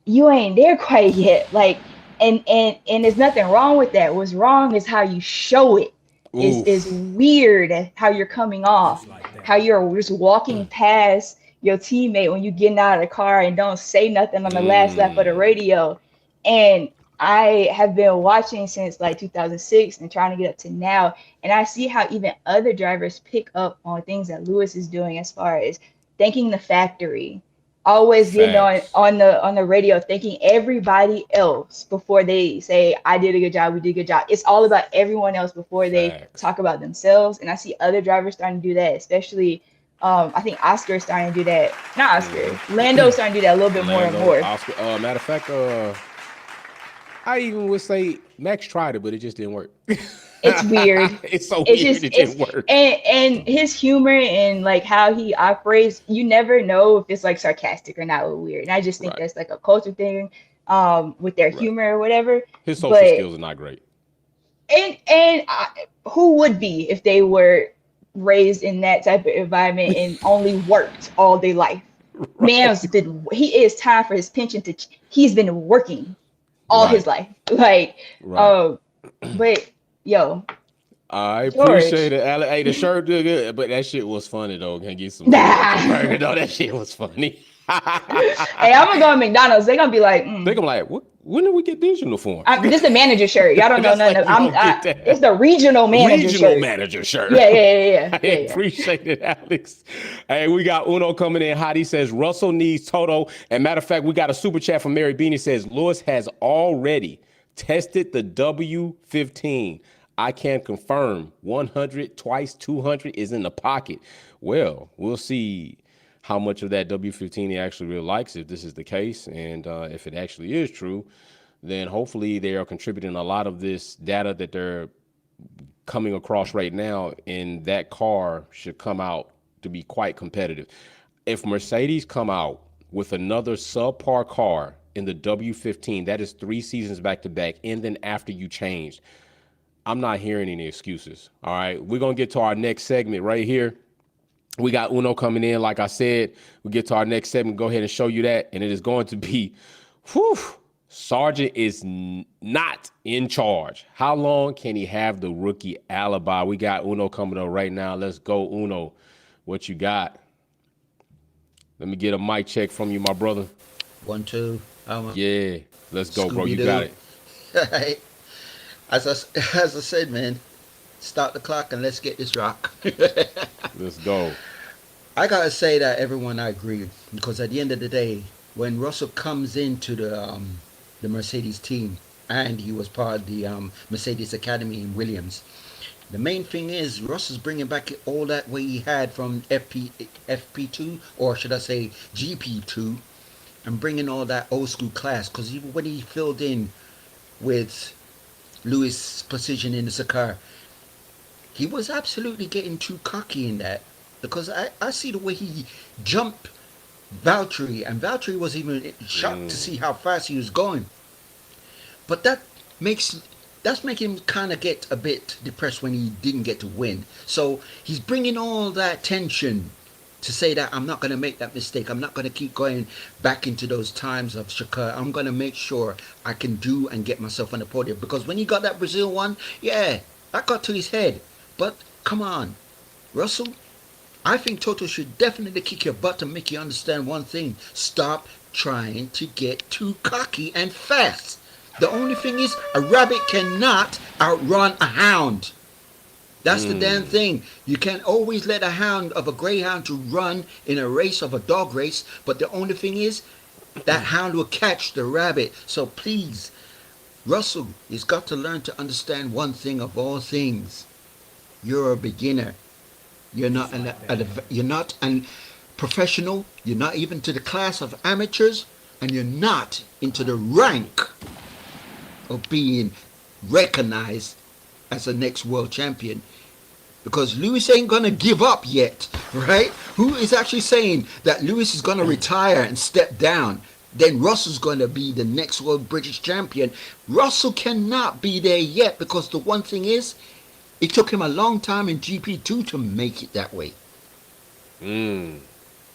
Speaker 5: you ain't there quite yet. Like, and there's nothing wrong with that. What's wrong is how you show it. Is
Speaker 1: Oof.
Speaker 5: weird how you're coming off, how you're just walking past your teammate when you're getting out of the car and don't say nothing on the last lap of the radio. And I have been watching since like 2006 and trying to get up to now, and I see how even other drivers pick up on things that Lewis is doing as far as thanking the factory, always getting
Speaker 1: Facts.
Speaker 5: on the radio, thanking everybody else before they say I did a good job, we did a good job. It's all about everyone else before they
Speaker 1: Facts.
Speaker 5: talk about themselves. And I see other drivers starting to do that, especially I think Oscar is starting to do that. Not Oscar, Lando's starting to do that a little bit more and
Speaker 1: Lando,
Speaker 5: more.
Speaker 1: Oscar. Matter of fact, I even would say Max tried it, but it just didn't work.
Speaker 5: It's weird.
Speaker 1: It's so
Speaker 5: It's
Speaker 1: weird.
Speaker 5: just
Speaker 1: It didn't work.
Speaker 5: and his humor and like how he operates, you never know if it's like sarcastic or not or weird. And I just think
Speaker 1: Right.
Speaker 5: that's like a culture thing with their
Speaker 1: Right.
Speaker 5: humor or whatever.
Speaker 1: His social
Speaker 5: But
Speaker 1: skills are not great.
Speaker 5: who would be if they were raised in that type of environment and only worked all day life?
Speaker 1: Right.
Speaker 5: He is time for his pension he's been working all his
Speaker 1: Right.
Speaker 5: life. Like
Speaker 1: Right.
Speaker 5: but yo,
Speaker 1: I appreciate
Speaker 5: George.
Speaker 1: it, Alex. Hey, the shirt did good, but that shit was funny though. Can get some
Speaker 5: Nah.
Speaker 1: no, that shit was funny.
Speaker 5: Hey, I'm gonna go to McDonald's. They're gonna be like,
Speaker 1: They gonna like, what? When did we get these uniforms?
Speaker 5: this is the manager shirt. Y'all don't know
Speaker 1: That's
Speaker 5: nothing.
Speaker 1: like you don't get
Speaker 5: It's
Speaker 1: that.
Speaker 5: the regional manager
Speaker 1: Regional
Speaker 5: shirt.
Speaker 1: manager shirt.
Speaker 5: Yeah.
Speaker 1: I appreciate it, Alex. Hey, we got Uno coming in hot. He says Russell needs Toto. And matter of fact, we got a super chat from Mary Beanie. Says Lewis has already tested the W15. I can confirm 100 twice 200 is in the pocket. Well, we'll see how much of that W15 he actually really likes if this is the case. And if it actually is true, then hopefully they are contributing a lot of this data that they're coming across right now, and that car should come out to be quite competitive. If Mercedes come out with another subpar car in the W15, that is 3 seasons back to back, and then after you changed, I'm not hearing any excuses. All right, we're going to get to our next segment right here. We got Uno coming in. Like I said, we get to our next segment. Go ahead and show you that. And it is going to be, Sargeant is not in charge. How long can he have the rookie alibi? We got Uno coming up right now. Let's go, Uno. What you got? Let me get a mic check from you, my brother.
Speaker 2: 1, 2.
Speaker 1: Yeah, let's go, bro. You got it.
Speaker 2: As I said, man, start the clock and let's get this rock.
Speaker 1: Let's go.
Speaker 2: I gotta say that everyone, I agree, because at the end of the day, when Russell comes into the Mercedes team, and he was part of the Mercedes Academy in Williams, the main thing is Russell's bringing back all that way he had from FP2, or should I say GP2, and bringing all that old school class. Because when he filled in with Lewis' position in the car, he was absolutely getting too cocky in that. Because I see the way he jumped Valtteri, and Valtteri was even shocked to see how fast he was going. But that's making him kind of get a bit depressed when he didn't get to win. So he's bringing all that tension to say that I'm not going to make that mistake. I'm not going to keep going back into those times of Shakir. I'm going to make sure I can do and get myself on the podium. Because when he got that Brazil one, yeah, that got to his head. But come on, Russell, I think Toto should definitely kick your butt and make you understand one thing. Stop trying to get too cocky and fast. The only thing is, a rabbit cannot outrun a hound. That's the damn thing. You can't always let a greyhound to run in a race of a dog race, but the only thing is that hound will catch the rabbit. So please, Russell, he's got to learn to understand one thing of all things. You're a beginner. You're not you're not an professional. You're not even to the class of amateurs, and you're not into the rank of being recognized as the next world champion. Because Lewis ain't gonna give up yet, right? Who is actually saying that Lewis is gonna retire and step down? Then Russell's gonna be the next world British champion. Russell cannot be there yet, because the one thing is, it took him a long time in GP2 to make it that way. And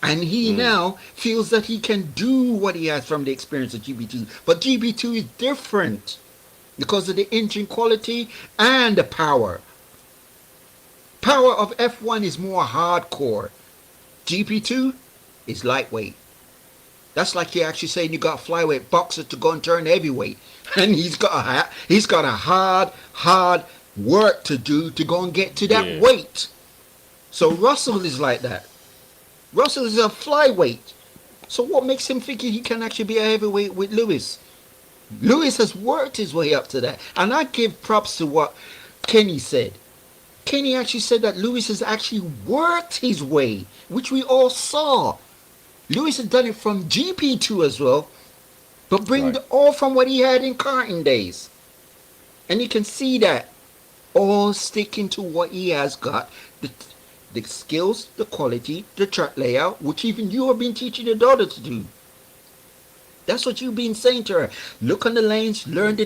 Speaker 2: he now feels that he can do what he has from the experience of GP2. But GP2 is different because of the engine quality and the power. Power of F1 is more hardcore. GP2 is lightweight. That's like you're actually saying you got a flyweight boxer to go and turn heavyweight. And he's got a hard work to do to go and get to that weight. So Russell is like that. Russell is a flyweight. So what makes him think he can actually be a heavyweight with Lewis? Lewis has worked his way up to that. And I give props to what Kenny said. Kenny actually said that Lewis has actually worked his way, which we all saw. Lewis has done it from GP2 as well, but bring all from what he had in karting days. And you can see that all sticking to what he has got, the skills, the quality, the track layout, which even you have been teaching your daughter to do. That's what you've been saying to her. Look on the lanes, learn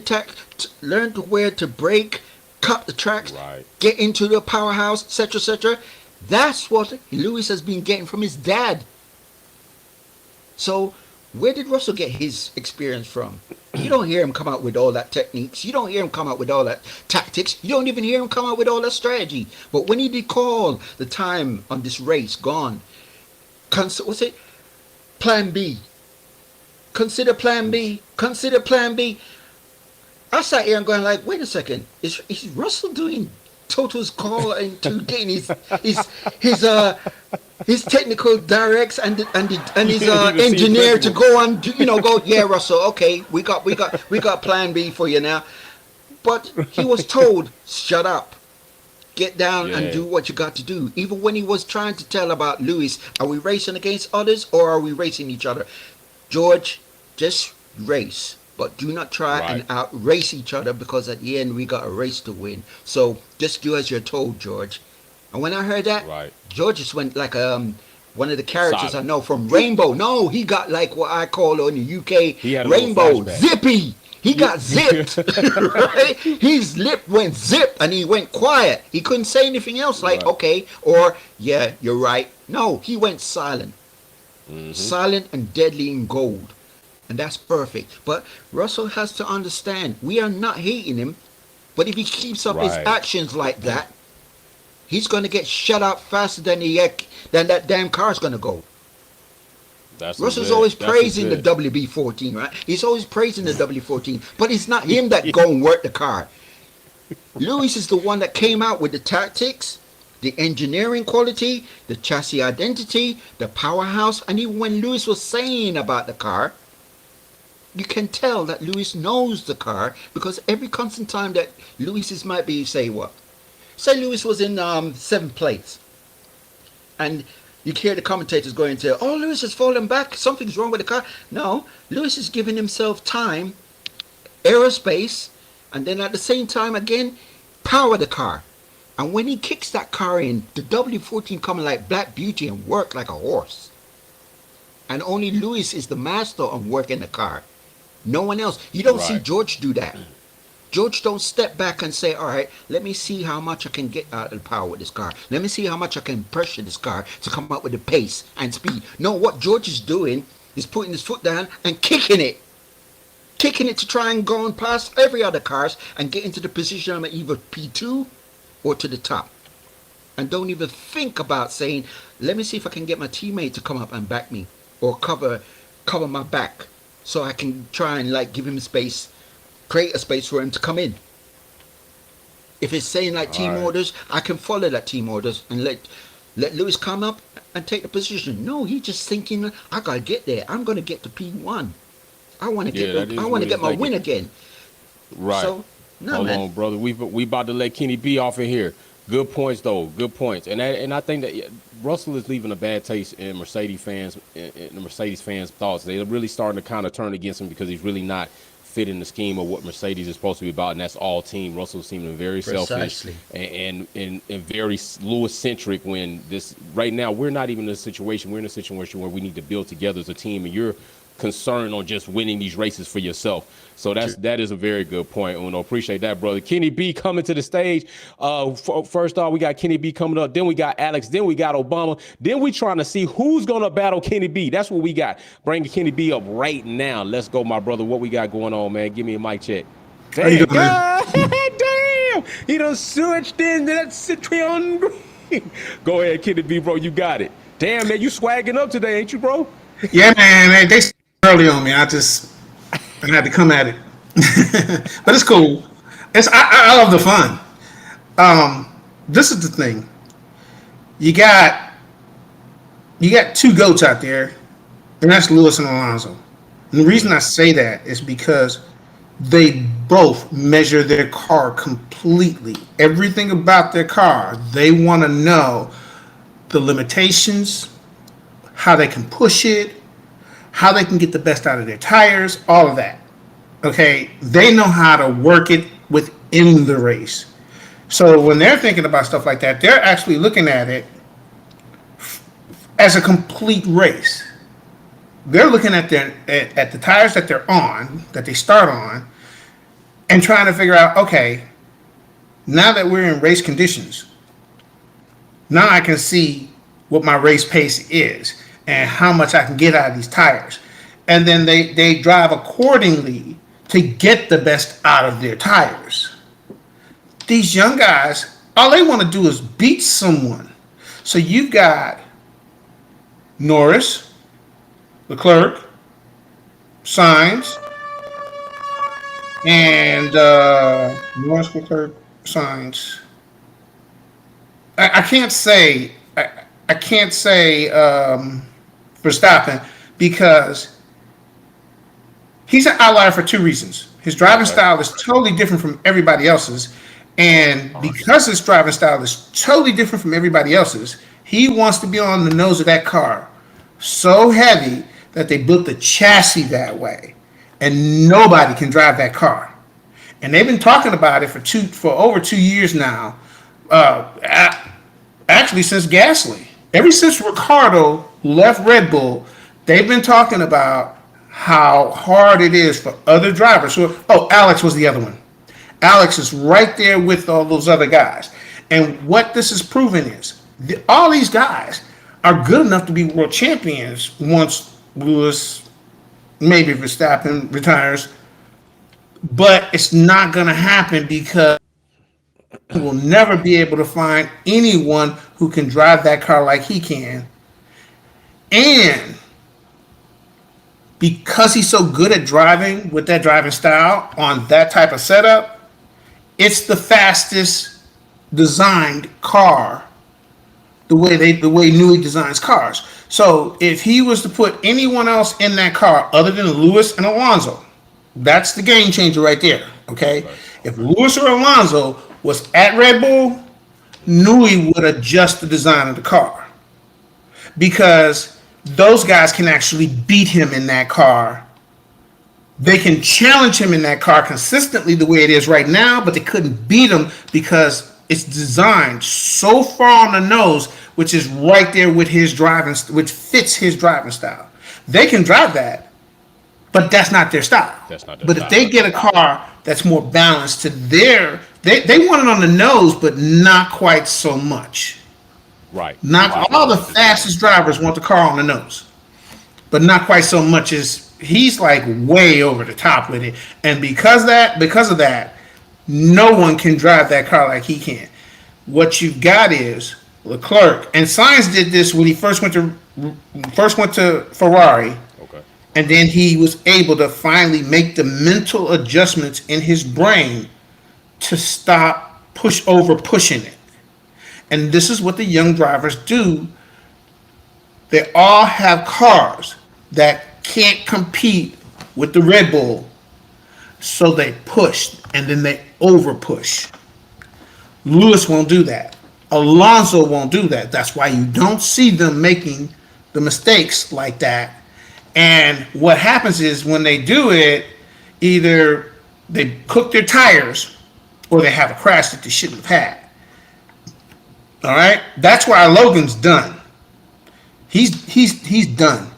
Speaker 2: learn where to brake, cut the tracks, get into the powerhouse, etc., etc. That's what Lewis has been getting from his dad. So where did Russell get his experience from? You don't hear him come out with all that techniques. You don't hear him come out with all that tactics. You don't even hear him come out with all that strategy. But when he did call the time on this race gone, what's it? Plan B. Consider plan B. Consider plan B. I sat here and going like, wait a second, is Russell doing Toto's call into getting his technical directs and his engineer to go on, go, yeah, Russell, okay, we got plan B for you now. But he was told, shut up, get down and do what you got to do. Even when he was trying to tell about Lewis, are we racing against others or are we racing each other? George, just race. But do not try and out-race each other, because at the end we got a race to win. So just do as you're told, George. And when I heard that, George just went like one of the characters I know from Rainbow. No, he got like what I call in the UK Rainbow, zippy. He got zipped. Right? His lip went zip and he went quiet. He couldn't say anything else like, okay, or yeah, you're right. No, he went silent. Silent and deadly in gold. And that's perfect. But Russell has to understand, we are not hating him, but if he keeps up his actions like that, he's going to get shut out faster than that damn car's going to go. Russell's always praising the WB14, right? He's always praising the W14, but it's not him that go and work the car. Lewis is the one that came out with the tactics, the engineering quality, the chassis identity, the powerhouse, and even when Lewis was saying about the car, you can tell that Lewis knows the car, because every constant time that Lewis might be, say Lewis was in 7th place, and you hear the commentators going to, oh, Lewis has fallen back, something's wrong with the car. No, Lewis is giving himself time, aerospace, and then at the same time again, power the car. And when he kicks that car in, the W14 coming like Black Beauty and work like a horse. And only Lewis is the master on working the car. No one else. You don't see George do that. George don't step back and say, all right, let me see how much I can get out of the power with this car. Let me see how much I can pressure this car to come up with the pace and speed. No, what George is doing is putting his foot down and kicking it. Kicking it to try and go on past every other cars and get into the position of either P2 or to the top. And don't even think about saying, let me see if I can get my teammate to come up and back me or cover my back, so I can try and like give him space, create a space for him to come in. If it's saying like team
Speaker 1: All right.
Speaker 2: orders, I can follow that team orders and let Lewis come up and take the position. No, he's just thinking, I gotta get there. I'm gonna get to P1. I want to
Speaker 1: Yeah, that is
Speaker 2: I
Speaker 1: what
Speaker 2: want to
Speaker 1: he's
Speaker 2: get my win
Speaker 1: thinking.
Speaker 2: again.
Speaker 1: Right.
Speaker 2: So no,
Speaker 1: Hold
Speaker 2: man.
Speaker 1: on, brother. We about to let Kenny B off in here. Good points though. Good points. And I think that Russell is leaving a bad taste in Mercedes fans in the Mercedes fans' thoughts. They're really starting to kind of turn against him because he's really not fitting the scheme of what Mercedes is supposed to be about, and that's all team. Russell seeming very selfish
Speaker 2: Precisely.
Speaker 1: and very Lewis centric. When this right now we're not even in a situation. We're in a situation where we need to build together as a team, and you're concerned on just winning these races for yourself. So that is a very good point, Uno. Appreciate that, brother. Kenny B coming to the stage. First off, we got Kenny B coming up. Then we got Alex. Then we got Obama. Then we trying to see who's gonna battle Kenny B. That's what we got. Bring Kenny B up right now. Let's go, my brother. What we got going on, man? Give me a mic check.
Speaker 4: How you
Speaker 1: Damn,
Speaker 4: doing, man?
Speaker 1: damn. He done switched in that Citroen green. Go ahead, Kenny B, bro. You got it. Damn, man, you swagging up today, ain't you, bro?
Speaker 4: Yeah, man. They early on me. I had to come at it, but it's cool. I love the fun. This is the thing. You got two goats out there, and that's Lewis and Alonso. And the reason I say that is because they both measure their car completely. Everything about their car, they want to know the limitations, how they can push it, how they can get the best out of their tires, all of that. Okay, they know how to work it within the race. So when they're thinking about stuff like that, they're actually looking at it as a complete race. They're looking at at the tires that they're on, that they start on, and trying to figure out, okay, now that we're in race conditions, now I can see what my race pace is and how much I can get out of these tires. And then they drive accordingly to get the best out of their tires. These young guys, all they want to do is beat someone. So you've got Norris, Leclerc, Sainz, and Norris, Leclerc, Sainz. I can't say Verstappen because he's an outlier for two reasons. His driving style is totally different from everybody else's, and because his driving style is totally different from everybody else's, he wants to be on the nose of that car so heavy that they built the chassis that way, and nobody can drive that car. And they've been talking about it for over 2 years now. Actually, since Gasly, ever since Ricciardo left Red Bull, they've been talking about how hard it is for other drivers. So, Alex was the other one. Alex is right there with all those other guys. And what this is proving is all these guys are good enough to be world champions once Lewis, maybe Verstappen retires. But it's not going to happen because we will never be able to find anyone who can drive that car like he can. And because he's so good at driving with that driving style on that type of setup, it's the fastest designed car the way Newey designs cars. So if he was to put anyone else in that car other than Lewis and Alonso, that's the game changer right there. Okay? Right. If Lewis or Alonso was at Red Bull, Newey would adjust the design of the car because those guys can actually beat him in that car. They can challenge him in that car consistently the way it is right now, but they couldn't beat him because it's designed so far on the nose, which is right there with his driving, which fits his driving style. They can drive that, but that's not their style. But if they get a car that's more balanced to they want it on the nose, but not quite so much.
Speaker 1: Right.
Speaker 4: Not all the fastest drivers want the car on the nose, but not quite so much as he's like way over the top with it. And because of that, no one can drive that car like he can. What you've got is Leclerc, and Sainz did this when he first went to Ferrari.
Speaker 1: Okay.
Speaker 4: And then he was able to finally make the mental adjustments in his brain to stop pushing it. And this is what the young drivers do. They all have cars that can't compete with the Red Bull. So they push and then they over push. Lewis won't do that. Alonso won't do that. That's why you don't see them making the mistakes like that. And what happens is when they do it, either they cook their tires or they have a crash that they shouldn't have had. All right? That's why Logan's done. He's done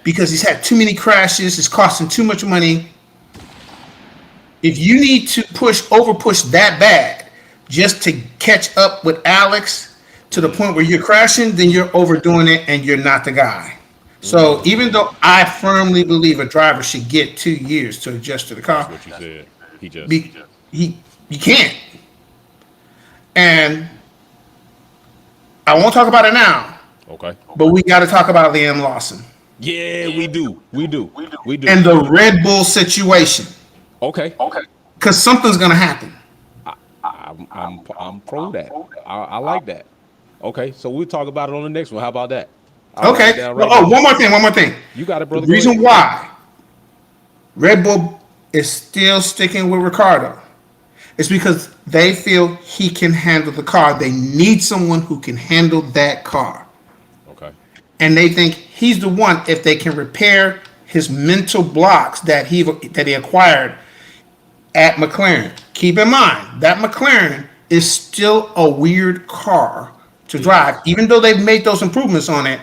Speaker 4: because he's had too many crashes. It's costing too much money. If you need to over push that bad just to catch up with Alex to the point where you're crashing, then you're overdoing it and you're not the guy. So even though I firmly believe a driver should get 2 years to adjust to the car,
Speaker 1: That's what you said.
Speaker 4: he can't. And I won't talk about it now.
Speaker 1: Okay.
Speaker 4: But we got to talk about Liam Lawson.
Speaker 1: Yeah, we do.
Speaker 4: And the Red Bull situation.
Speaker 1: Okay.
Speaker 4: Because something's going to happen.
Speaker 1: I'm pro that. I like that. Okay, so we'll talk about it on the next one. How about that?
Speaker 4: Okay. One more thing.
Speaker 1: You got it, brother.
Speaker 4: The reason why Red Bull is still sticking with Ricardo is because they feel he can handle the car. They need someone who can handle that car.
Speaker 1: Okay.
Speaker 4: And they think he's the one if they can repair his mental blocks that he acquired at McLaren. Keep in mind that McLaren is still a weird car to drive, even though they've made those improvements on it.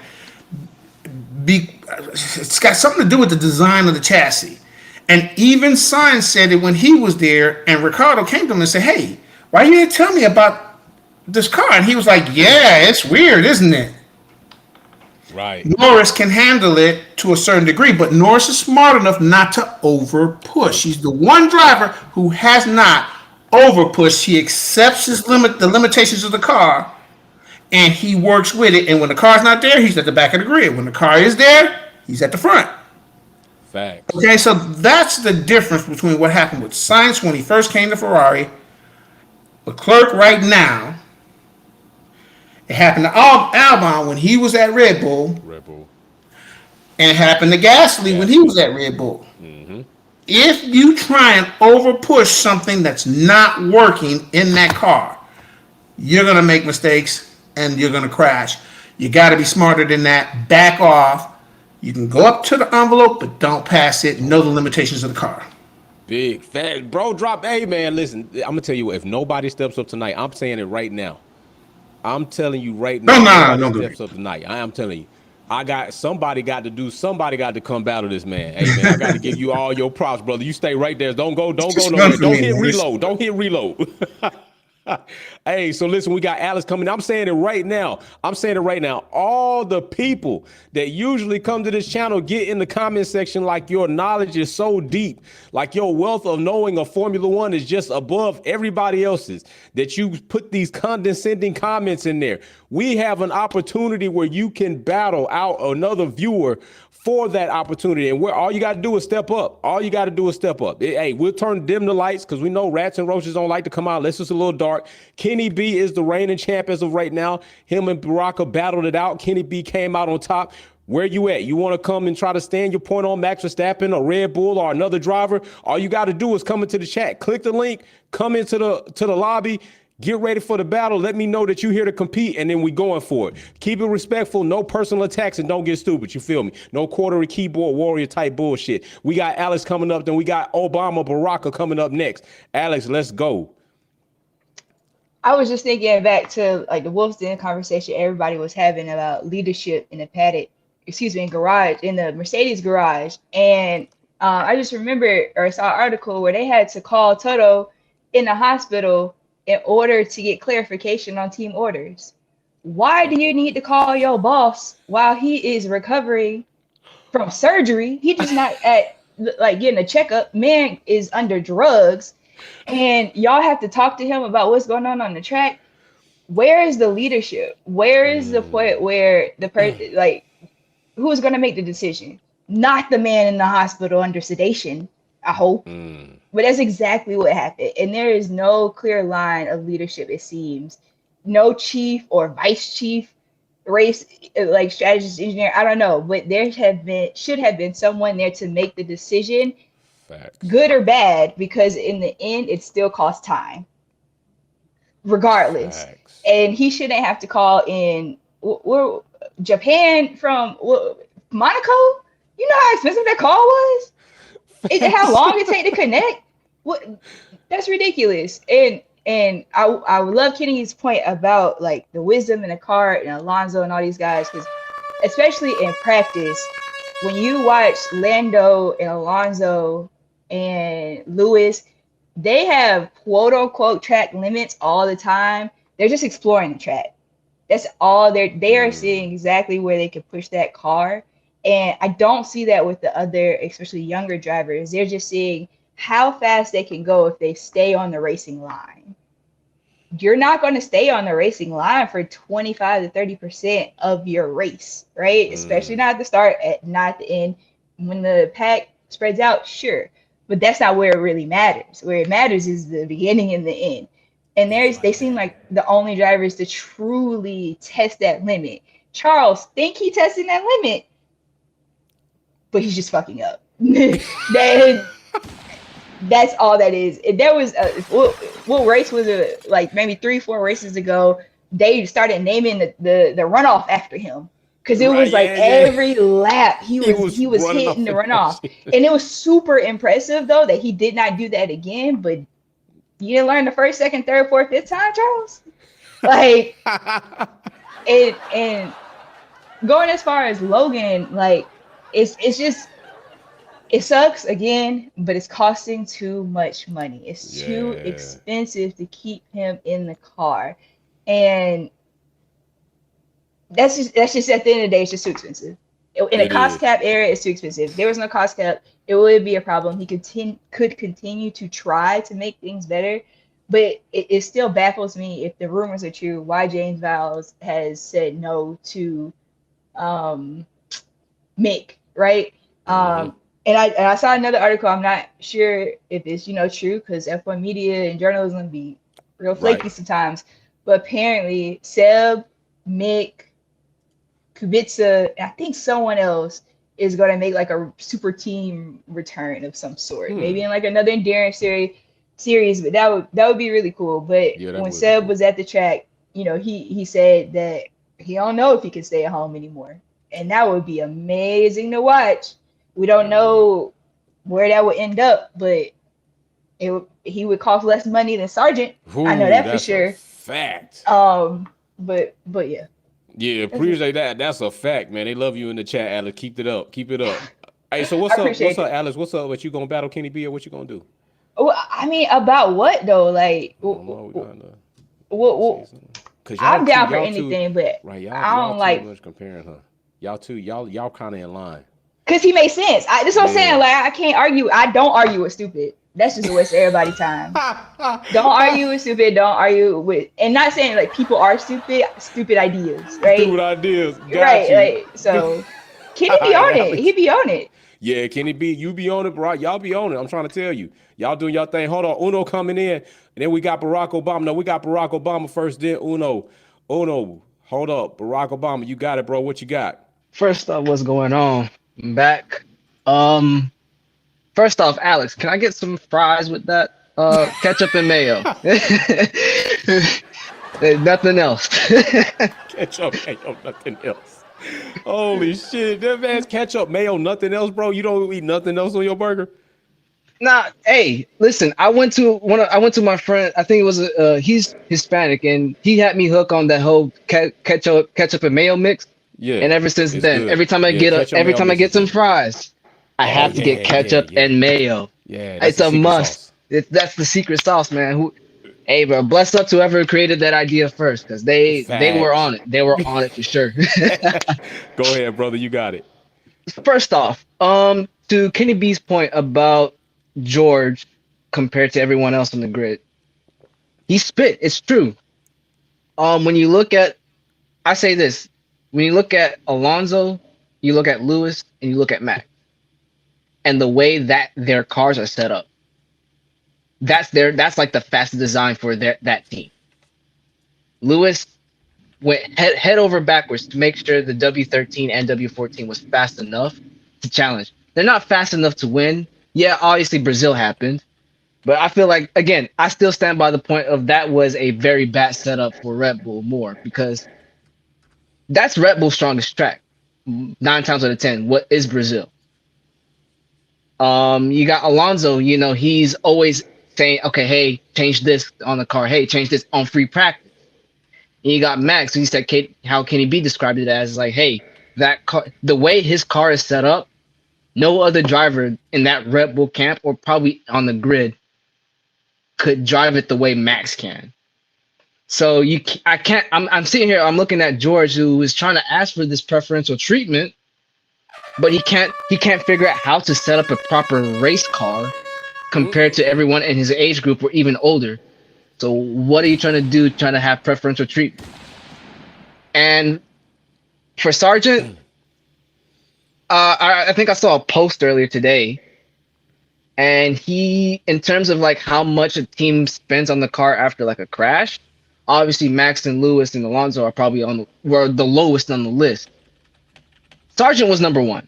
Speaker 4: It's got something to do with the design of the chassis. And even Sainz said it when he was there, and Ricardo came to him and said, "Hey, why you didn't tell me about this car?" And he was like, "Yeah, it's weird, isn't it?"
Speaker 1: Right.
Speaker 4: Norris can handle it to a certain degree, but Norris is smart enough not to over push. He's the one driver who has not over pushed. He accepts the limitations of the car, and he works with it. And when the car's not there, he's at the back of the grid. When the car is there, he's at the front.
Speaker 1: Facts.
Speaker 4: Okay, so that's the difference between what happened with Sainz when he first came to Ferrari, Leclerc right now. It happened to Albon when he was at Red Bull. And it happened to Gasly when he was at Red Bull.
Speaker 1: Mm-hmm.
Speaker 4: If you try and over push something that's not working in that car, you're going to make mistakes and you're going to crash. You got to be smarter than that. Back off. You can go up to the envelope, but don't pass it. Know the limitations of the car.
Speaker 1: Big fat bro. Drop. Hey man, listen. I'm gonna tell you what. If nobody steps up tonight, I'm saying it right now. I'm telling you right now.
Speaker 4: No.
Speaker 1: Steps up tonight. I am telling you. Somebody got to come battle this man. Hey man, I got to give you all your props, brother. You stay right there. Don't go nowhere. Don't hit reload. Hey, so listen, we got Alex coming. I'm saying it right now. All the people that usually come to this channel, get in the comment section like your knowledge is so deep, like your wealth of knowing of Formula One is just above everybody else's, that you put these condescending comments in there. We have an opportunity where you can battle out another viewer for that opportunity, and where all you got to do is step up. Hey, we'll dim the lights because we know rats and roaches don't like to come out unless it's a little dark. Kenny B is the reigning champ as of right now. Him and Baraka battled it out. Kenny B came out on top. Where you at? You want to come and try to stand your point on Max Verstappen or Red Bull or another driver? All you got to do is come into the chat, click the link, come into the lobby. Get ready for the battle. Let me know that you're here to compete, and then we going for it. Keep it respectful. No personal attacks, and don't get stupid. You feel me? No quarter keyboard warrior type bullshit. We got Alex coming up, then we got Obama Baraka coming up next. Alex, let's go.
Speaker 5: I was just thinking back to like the Wolves Den conversation everybody was having about leadership in the in the Mercedes garage. And I just remember or saw an article where they had to call Toto in the hospital in order to get clarification on team orders. Why do you need to call your boss while he is recovering from surgery? He just not at like getting a checkup. Man is under drugs, and y'all have to talk to him about what's going on the track. Where is the leadership? Where is the point where the person like who's going to make the decision? Not the man in the hospital under sedation. I hope.
Speaker 1: Mm.
Speaker 5: But that's exactly what happened. And there is no clear line of leadership, it seems. No chief or vice chief, race, like strategist, engineer, I don't know. But there should have been someone there to make the decision,
Speaker 1: Facts.
Speaker 5: good or bad, because in the end, it still costs time, regardless.
Speaker 1: Facts.
Speaker 5: And he shouldn't have to call in Japan from Monaco. You know how expensive that call was? How long it take to connect? What? That's ridiculous. And I would love Kenny's point about like the wisdom in the car and Alonso and all these guys, because especially in practice, when you watch Lando and Alonso and Lewis, they have quote unquote track limits all the time. They're just exploring the track. That's all they are seeing exactly where they can push that car. And I don't see that with the other, especially younger drivers. They're just seeing how fast they can go if they stay on the racing line. You're not going to stay on the racing line for 25 to 30% of your race, right? Especially not at the start, not at the end. When the pack spreads out, sure. But that's not where it really matters. Where it matters is the beginning and the end. And they seem like the only drivers to truly test that limit. Charles think he testing that limit, but he's just fucking up. That's all that is. If there was what race was it? Like maybe 3-4 races ago, they started naming the runoff after him, because it was like every lap he was hitting the runoff, and it was super impressive though that he did not do that again. But you didn't learn the first, second, third, fourth, fifth time, Charles. Like, and going as far as Logan, like it's just. It sucks again, but it's costing too much money. It's too expensive to keep him in the car, and that's just at the end of the day, it's just too expensive. In a cost cap era, it's too expensive. If there was no cost cap, it would be a problem. He could continue to try to make things better, but it still baffles me, if the rumors are true, why James Vowles has said no to Mick, right? And I saw another article. I'm not sure if it's true, because F1 media and journalism can be real flaky sometimes. But apparently Seb, Mick, Kubica, and I think someone else is going to make like a super team return of some sort, maybe in like another endurance series. But that would be really cool. But when Seb was at the track, he said that he don't know if he can stay at home anymore, and that would be amazing to watch. We don't know where that would end up, but he would cost less money than Sargeant. I know that for sure.
Speaker 1: Fact.
Speaker 5: But yeah.
Speaker 1: Yeah, appreciate that. That's a fact, man. They love you in the chat, Alex. Keep it up. Keep it up. Hey, so what's up? What's up, Alex? What's up? What you gonna battle Kenny B, or what you gonna do?
Speaker 5: Well, I mean, about what though? Like, I'm down for anything, but I don't like
Speaker 1: much comparing, huh? Y'all kind of in line.
Speaker 5: Cause he makes sense. That's what I'm saying. Like, I can't argue. I don't argue with stupid. That's just a waste of everybody's time. Don't argue with stupid. Don't argue with, and not saying like people are stupid. Stupid ideas, right?
Speaker 1: Stupid ideas.
Speaker 5: Right. Like, so Kenny be on it. He be on it.
Speaker 1: Yeah, Kenny B, you be on it, bro. Y'all be on it. I'm trying to tell you. Y'all doing y'all thing. Hold on. Uno coming in, and then we got Barack Obama. No, we got Barack Obama first. Then Uno. Hold up, Barack Obama. You got it, bro. What you got?
Speaker 3: First off, what's going on? I'm back. First off, Alex, can I get some fries with that? Ketchup and mayo. Nothing else.
Speaker 1: Ketchup, mayo, nothing else. Holy shit, that man's ketchup, mayo, nothing else, bro. You don't eat nothing else on your burger?
Speaker 3: Nah, hey, listen. I went to my friend. I think it was he's Hispanic, and he had me hook on that whole ketchup and mayo mix. Yeah, and ever since then, good. every time I get some fries, I have to get ketchup and mayo. Yeah, it's a must. That's the secret sauce, man. Hey, bro, bless up to whoever created that idea first, because they were on it. They were on it for sure.
Speaker 1: Go ahead, brother. You got it.
Speaker 3: First off, to Kenny B's point about George compared to everyone else on the grid, he spit. It's true. When you look at, I say this. When you look at Alonso, you look at Lewis, and you look at Max. and the way that their cars are set up. That's like the fastest design for that team. Lewis went head over backwards to make sure the W13 and W14 was fast enough to challenge. They're not fast enough to win. Yeah, obviously Brazil happened, but I feel like, again, I still stand by the point of that was a very bad setup for Red Bull more, because that's Red Bull's strongest track. 9 times out of 10, what is Brazil? You got Alonso, he's always saying, okay, hey, change this on the car. Hey, change this on free practice. And you got Max, who he said, how can he be described it as like, hey, that car, the way his car is set up, no other driver in that Red Bull camp or probably on the grid could drive it the way Max can. So I'm sitting here, I'm looking at George, who is trying to ask for this preferential treatment, but he can't figure out how to set up a proper race car compared to everyone in his age group or even older. So what are you trying to do, trying to have preferential treatment? And for Sargeant, I think I saw a post earlier today, and he, in terms of like how much a team spends on the car after like a crash, obviously Max and Lewis and Alonso are probably were the lowest on the list. Sargeant was number one.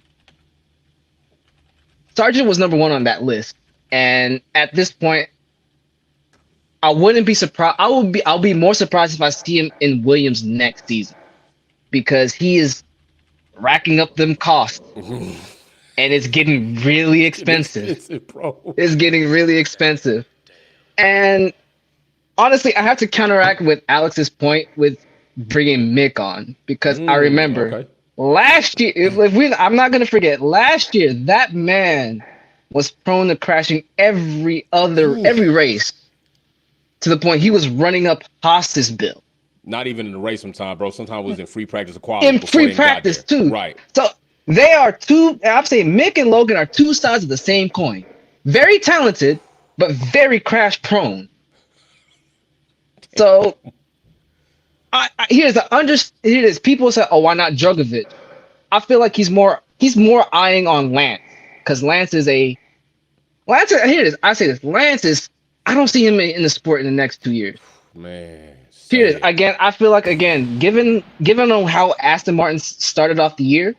Speaker 3: Sargeant was number one on that list. And at this point, I wouldn't be surprised. I'll be more surprised if I see him in Williams next season, because he is racking up them costs. And it's getting really expensive. It's getting really expensive. And honestly, I have to counteract with Alex's point with bringing Mick on, because I remember last year, I'm not going to forget, last year, that man was prone to crashing every race, to the point he was running up Haas's bill.
Speaker 1: Not even in the race sometimes, bro. Sometimes it was in free practice or quality.
Speaker 3: In free practice, too.
Speaker 1: Right.
Speaker 3: So they are I'm saying Mick and Logan are two sides of the same coin. Very talented, but very crash prone. So here it is. People say, "Oh, why not Djokovic?" I feel like he's more eyeing on Lance, because Lance. Here it is. I say this. Lance is. I don't see him in the sport in the next 2 years.
Speaker 1: Man.
Speaker 3: Here it is. Again, I feel like, given on how Aston Martin started off the year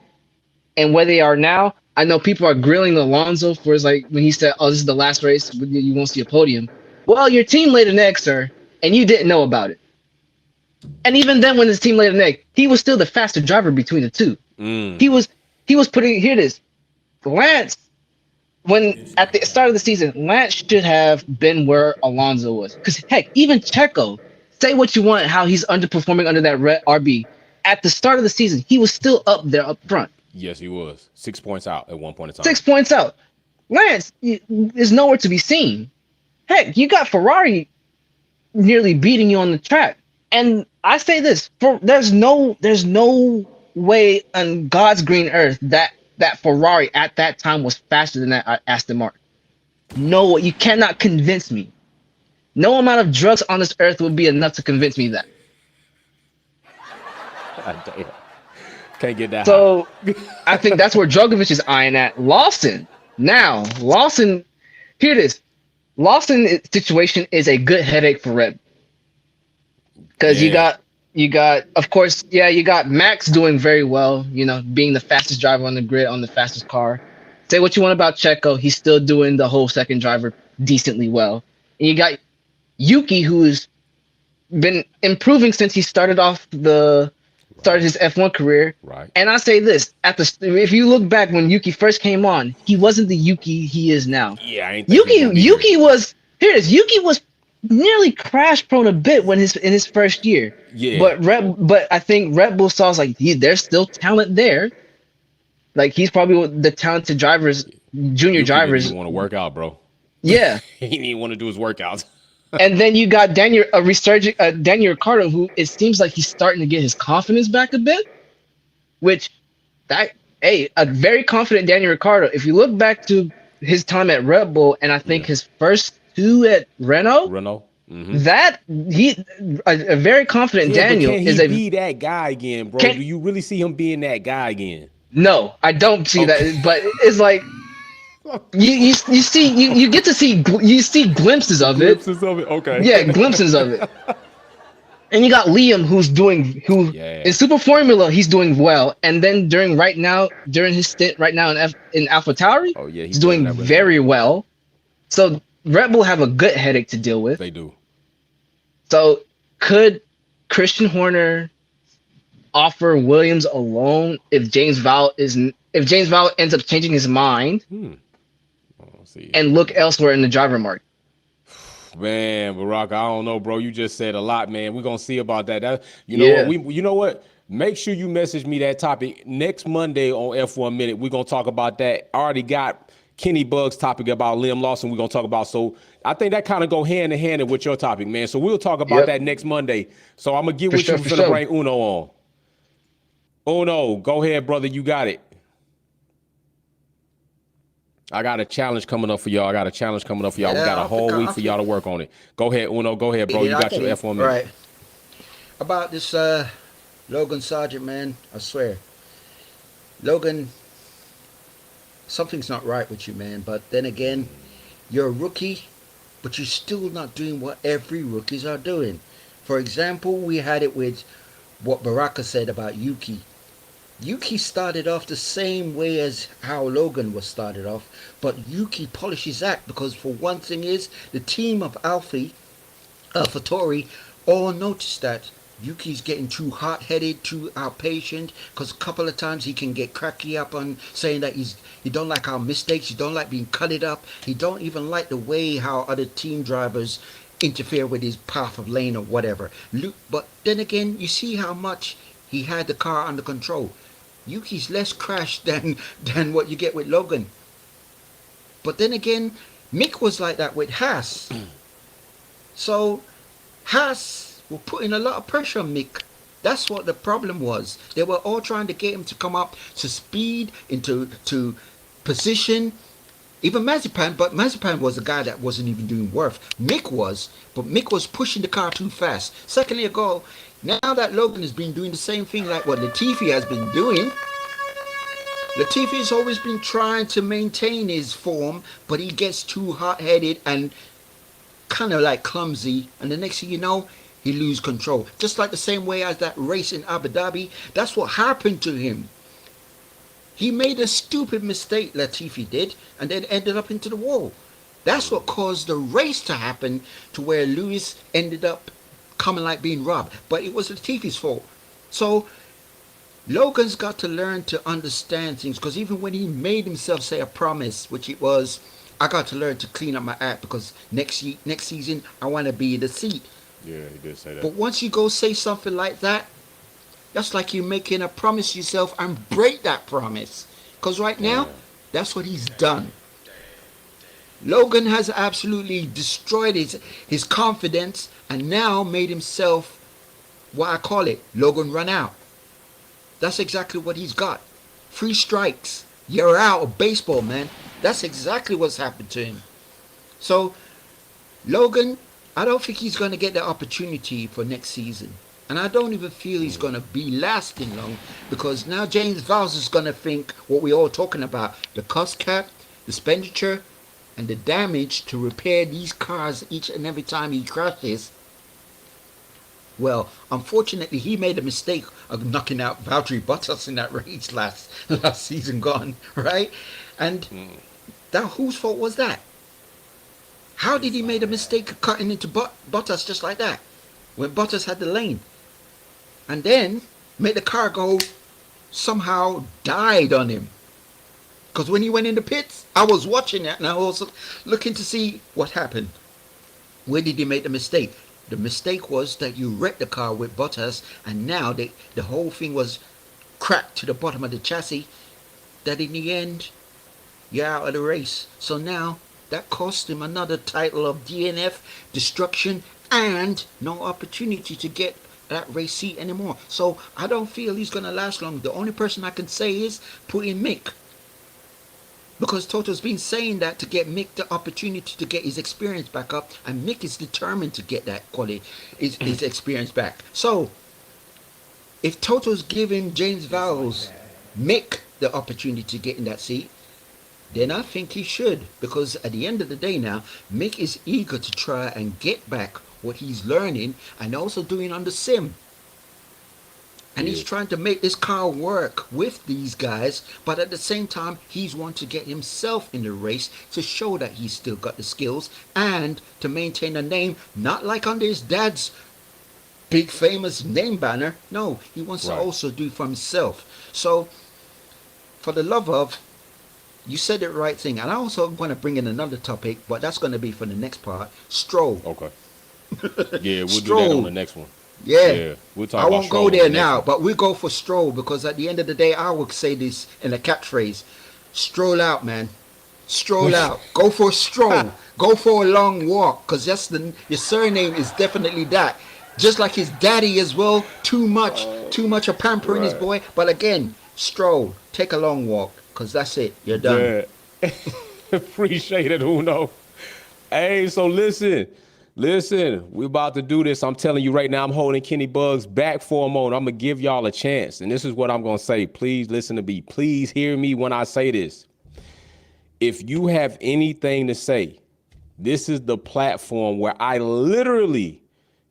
Speaker 3: and where they are now, I know people are grilling Alonso for when he said, "Oh, this is the last race. You won't see a podium." Well, your team laid an egg, sir, and you didn't know about it. And even then, when his team laid an egg, he was still the faster driver between the two. He was putting. Here it is. Lance, when at the start of the season, Lance should have been where Alonso was. Because heck, even Checo, say what you want, how he's underperforming under that red RB. At the start of the season, he was still up there up front.
Speaker 1: Yes, he was. 6 points out at one point in time.
Speaker 3: 6 points out. Lance is nowhere to be seen. Heck, you got Ferrari nearly beating you on the track. And I say this, there's no way on God's green earth that Ferrari at that time was faster than that Aston Martin. No, you cannot convince me. No amount of drugs on this earth would be enough to convince me that.
Speaker 1: Can't get that.
Speaker 3: So I think that's where Djokovic is eyeing at. Lawson, here it is. Lawson's situation is a good headache for Red Bull. Because you got, of course, you got Max doing very well, being the fastest driver on the grid on the fastest car. Say what you want about Checo, he's still doing the whole second driver decently well. And you got Yuki, who's been improving since he started his F1 career. Right. And I say this, if you look back when Yuki first came on, he wasn't the Yuki he is now.
Speaker 1: Yeah, I ain't
Speaker 3: Yuki was nearly crash prone a bit in his first year. Yeah. But I think Red Bull saw there's still talent there. Like, he's probably the talented drivers, junior drivers.
Speaker 1: He want to work out, bro.
Speaker 3: Yeah.
Speaker 1: He didn't want to do his workouts.
Speaker 3: And then you got Daniel Ricciardo, who it seems like he's starting to get his confidence back a bit. A very confident Daniel Ricciardo. If you look back to his time at Red Bull, and I think his first two at Renault. Mm-hmm. That a very confident Daniel
Speaker 1: but can he be that guy again, bro? Do you really see him being that guy again?
Speaker 3: No, I don't see that. But it's like You see you get to see glimpses of it.
Speaker 1: Glimpses of it. Okay.
Speaker 3: Yeah, glimpses of it. And you got Liam, who
Speaker 1: Yeah.
Speaker 3: in Super Formula he's doing well, and then during his stint right now in AlphaTauri,
Speaker 1: Oh yeah,
Speaker 3: he's
Speaker 1: doing
Speaker 3: doing
Speaker 1: that really
Speaker 3: very well. So Red Bull have a good headache to deal with.
Speaker 1: They do.
Speaker 3: So could Christian Horner offer Williams a loan if James Vowell ends up changing his mind
Speaker 1: Let's see.
Speaker 3: and look elsewhere in the driver market?
Speaker 1: Man, Barack, I don't know, bro. You just said a lot, man. We're gonna see about that.
Speaker 3: Yeah.
Speaker 1: You know what? Make sure you message me that topic next Monday on F1 Minute. We're gonna talk about that. I already got Kenny Bugg's topic about Liam Lawson. We're gonna talk about. So I think that kind of go hand in hand with your topic, man. So we'll talk about that next Monday. So I'm gonna get with you. We're gonna bring Uno on. Uno, go ahead, brother. You got it. I got a challenge coming up for y'all. We got a whole week for y'all to work on it. Go ahead, Uno. Go ahead, bro. You got your F1 minute.
Speaker 2: Right. About this Logan Sargeant, man, I swear. Logan, something's not right with you, man. But then again, you're a rookie, but you're still not doing what every rookies are doing. For example, we had it with what Baraka said about Yuki. Yuki started off the same way as how Logan was started off, but Yuki polishes that because for one thing is the team of AlphaTauri all noticed that Yuki's getting too hot-headed, too outpatient, because a couple of times he can get cracky up on saying that he don't like our mistakes, he don't like being cutted up, he don't even like the way how other team drivers interfere with his path of lane or whatever. But then again, you see how much he had the car under control. Yuki's less crashed than what you get with Logan. But then again, Mick was like that with Haas. So Haas were putting a lot of pressure on Mick. That's what the problem was. They were all trying to get him to come up to speed, into position. Even Mazepan, but Mazepan was a guy that wasn't even doing work. Mick was, but Mick was pushing the car too fast. Secondly ago, now that Logan has been doing the same thing like what Latifi has been doing, Latifi has always been trying to maintain his form, but he gets too hot-headed and kind of like clumsy, and the next thing you know, he loses control. Just like the same way as that race in Abu Dhabi, that's what happened to him. He made a stupid mistake, Latifi did, and then ended up into the wall. That's what caused the race to happen to where Lewis ended up coming like being robbed. But it was Latifi's fault. So Logan's got to learn to understand things, because even when he made himself say a promise, which it was, I got to learn to clean up my act because next season I want to be in the seat.
Speaker 1: Yeah, he did say that.
Speaker 2: But once you go say something like that, that's like you making a promise to yourself and break that promise. Because right now, that's what he's done. Logan has absolutely destroyed his confidence and now made himself, what I call it, Logan run out. That's exactly what he's got. 3 strikes. You're out of baseball, man. That's exactly what's happened to him. So, Logan, I don't think he's going to get the opportunity for next season. And I don't even feel he's going to be lasting long, because now James Vowles is going to think what we're all talking about. The cost cap, the expenditure, and the damage to repair these cars each and every time he crashes. Well, unfortunately, he made a mistake of knocking out Valtteri Bottas in that race last season gone, right? And that, whose fault was that? How did he make a mistake of cutting into Bottas just like that when Bottas had the lane? And then made the car go, somehow died on him. Because when he went in the pits, I was watching that and I was looking to see what happened. Where did he make the mistake? The mistake was that you wrecked the car with Bottas, and now the whole thing was cracked to the bottom of the chassis, that in the end, you're out of the race. So now, that cost him another title of DNF, destruction, and no opportunity to get that race seat anymore. So I don't feel he's going to last long. The only person I can say is put in Mick. Because Toto's been saying that to get Mick the opportunity to get his experience back up, and Mick is determined to get that quality, his experience back. So, if Toto's giving James Vowles, Mick, the opportunity to get in that seat, then I think he should, because at the end of the day now, Mick is eager to try and get back what he's learning and also doing on the sim. And he's trying to make this car work with these guys, but at the same time, he's want to get himself in the race to show that he's still got the skills and to maintain a name, not like under his dad's big famous name banner. No, he wants to also do for himself. So, for the love of, you said the right thing. And I also want to bring in another topic, but that's going to be for the next part. Stroll.
Speaker 1: Okay. Yeah, we'll
Speaker 2: Stroll.
Speaker 1: do that on the next one.
Speaker 2: Yeah,
Speaker 1: we'll talk
Speaker 2: I
Speaker 1: about
Speaker 2: won't
Speaker 1: Stroll
Speaker 2: go there
Speaker 1: on the next
Speaker 2: now,
Speaker 1: one.
Speaker 2: but we go for Stroll because at the end of the day, I would say this in a catchphrase: stroll out, man. Stroll out. Go for a stroll. Go for a long walk, because that's your surname is definitely that. Just like his daddy as well. Too much of pampering his boy. But again, stroll. Take a long walk, because that's it. You're done.
Speaker 1: Yeah. Appreciate it, Uno. Hey, so listen, we about to do this. I'm telling you right now, I'm holding Kenny Bugs back for a moment. I'm going to give y'all a chance. And this is what I'm going to say. Please listen to me. Please hear me when I say this. If you have anything to say, this is the platform where I literally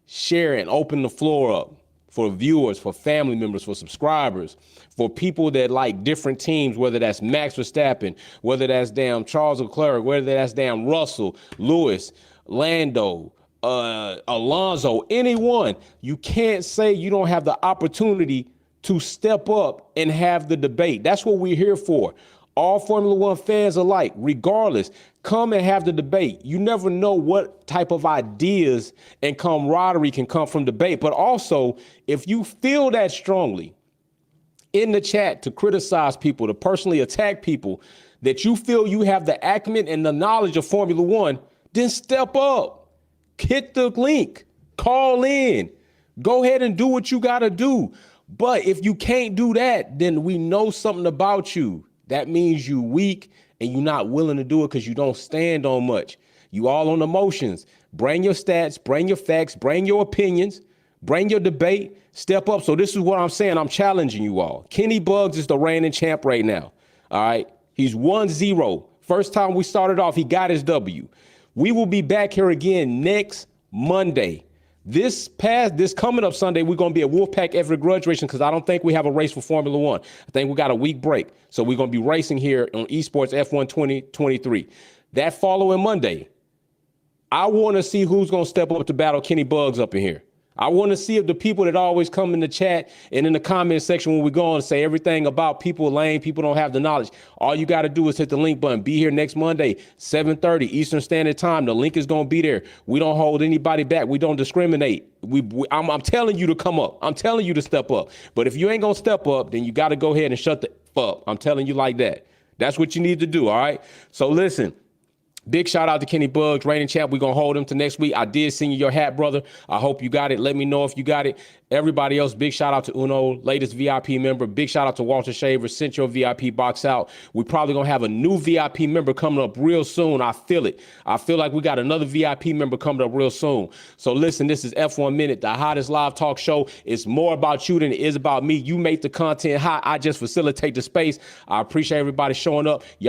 Speaker 1: share and open the floor up for viewers, for family members, for subscribers, for people that like different teams, whether that's Max Verstappen, whether that's damn Charles Leclerc, whether that's damn Russell, Lewis, Lando, Alonso, anyone. You can't say you don't have the opportunity to step up and have the debate. That's what we're here for. All Formula One fans alike, regardless, come and have the debate. You never know what type of ideas and camaraderie can come from debate. But also, if you feel that strongly in the chat to criticize people, to personally attack people, that you feel you have the acumen and the knowledge of Formula One, then step up. Hit the link. Call in. Go ahead and do what you got to do. But if you can't do that, then we know something about you. That means you weak and you're not willing to do it because you don't stand on much. You all on emotions. Bring your stats, bring your facts, bring your opinions, bring your debate, step up. So this is what I'm saying. I'm challenging you all. Kenny Bugs is the reigning champ right now. All right. He's 1-0. First time we started off, he got his W. We will be back here again next Monday. This coming up Sunday, we're going to be at Wolfpack Everett Grudge Racing because I don't think we have a race for Formula One. I think we got a week break. So we're going to be racing here on Esports F1 2023. That following Monday, I want to see who's going to step up to battle Kenny Bugs up in here. I want to see if the people that always come in the chat and in the comment section when we go on and say everything about people lame, people don't have the knowledge. All you got to do is hit the link button. Be here next Monday, 7:30 Eastern Standard Time. The link is going to be there. We don't hold anybody back. We don't discriminate. I'm telling you to come up. I'm telling you to step up. But if you ain't going to step up, then you got to go ahead and shut the F up. I'm telling you like that. That's what you need to do, all right? So listen. Big shout out to Kenny Bugs, reigning champ. We're going to hold him to next week. I did send you your hat, brother. I hope you got it. Let me know if you got it. Everybody else, big shout out to Uno, latest VIP member. Big shout out to Walter Shaver. Sent your VIP box out. We're probably going to have a new VIP member coming up real soon. I feel it. I feel like we got another VIP member coming up real soon. So listen, this is F1 Minute, the hottest live talk show. It's more about you than it is about me. You make the content hot. I just facilitate the space. I appreciate everybody showing up. Y'all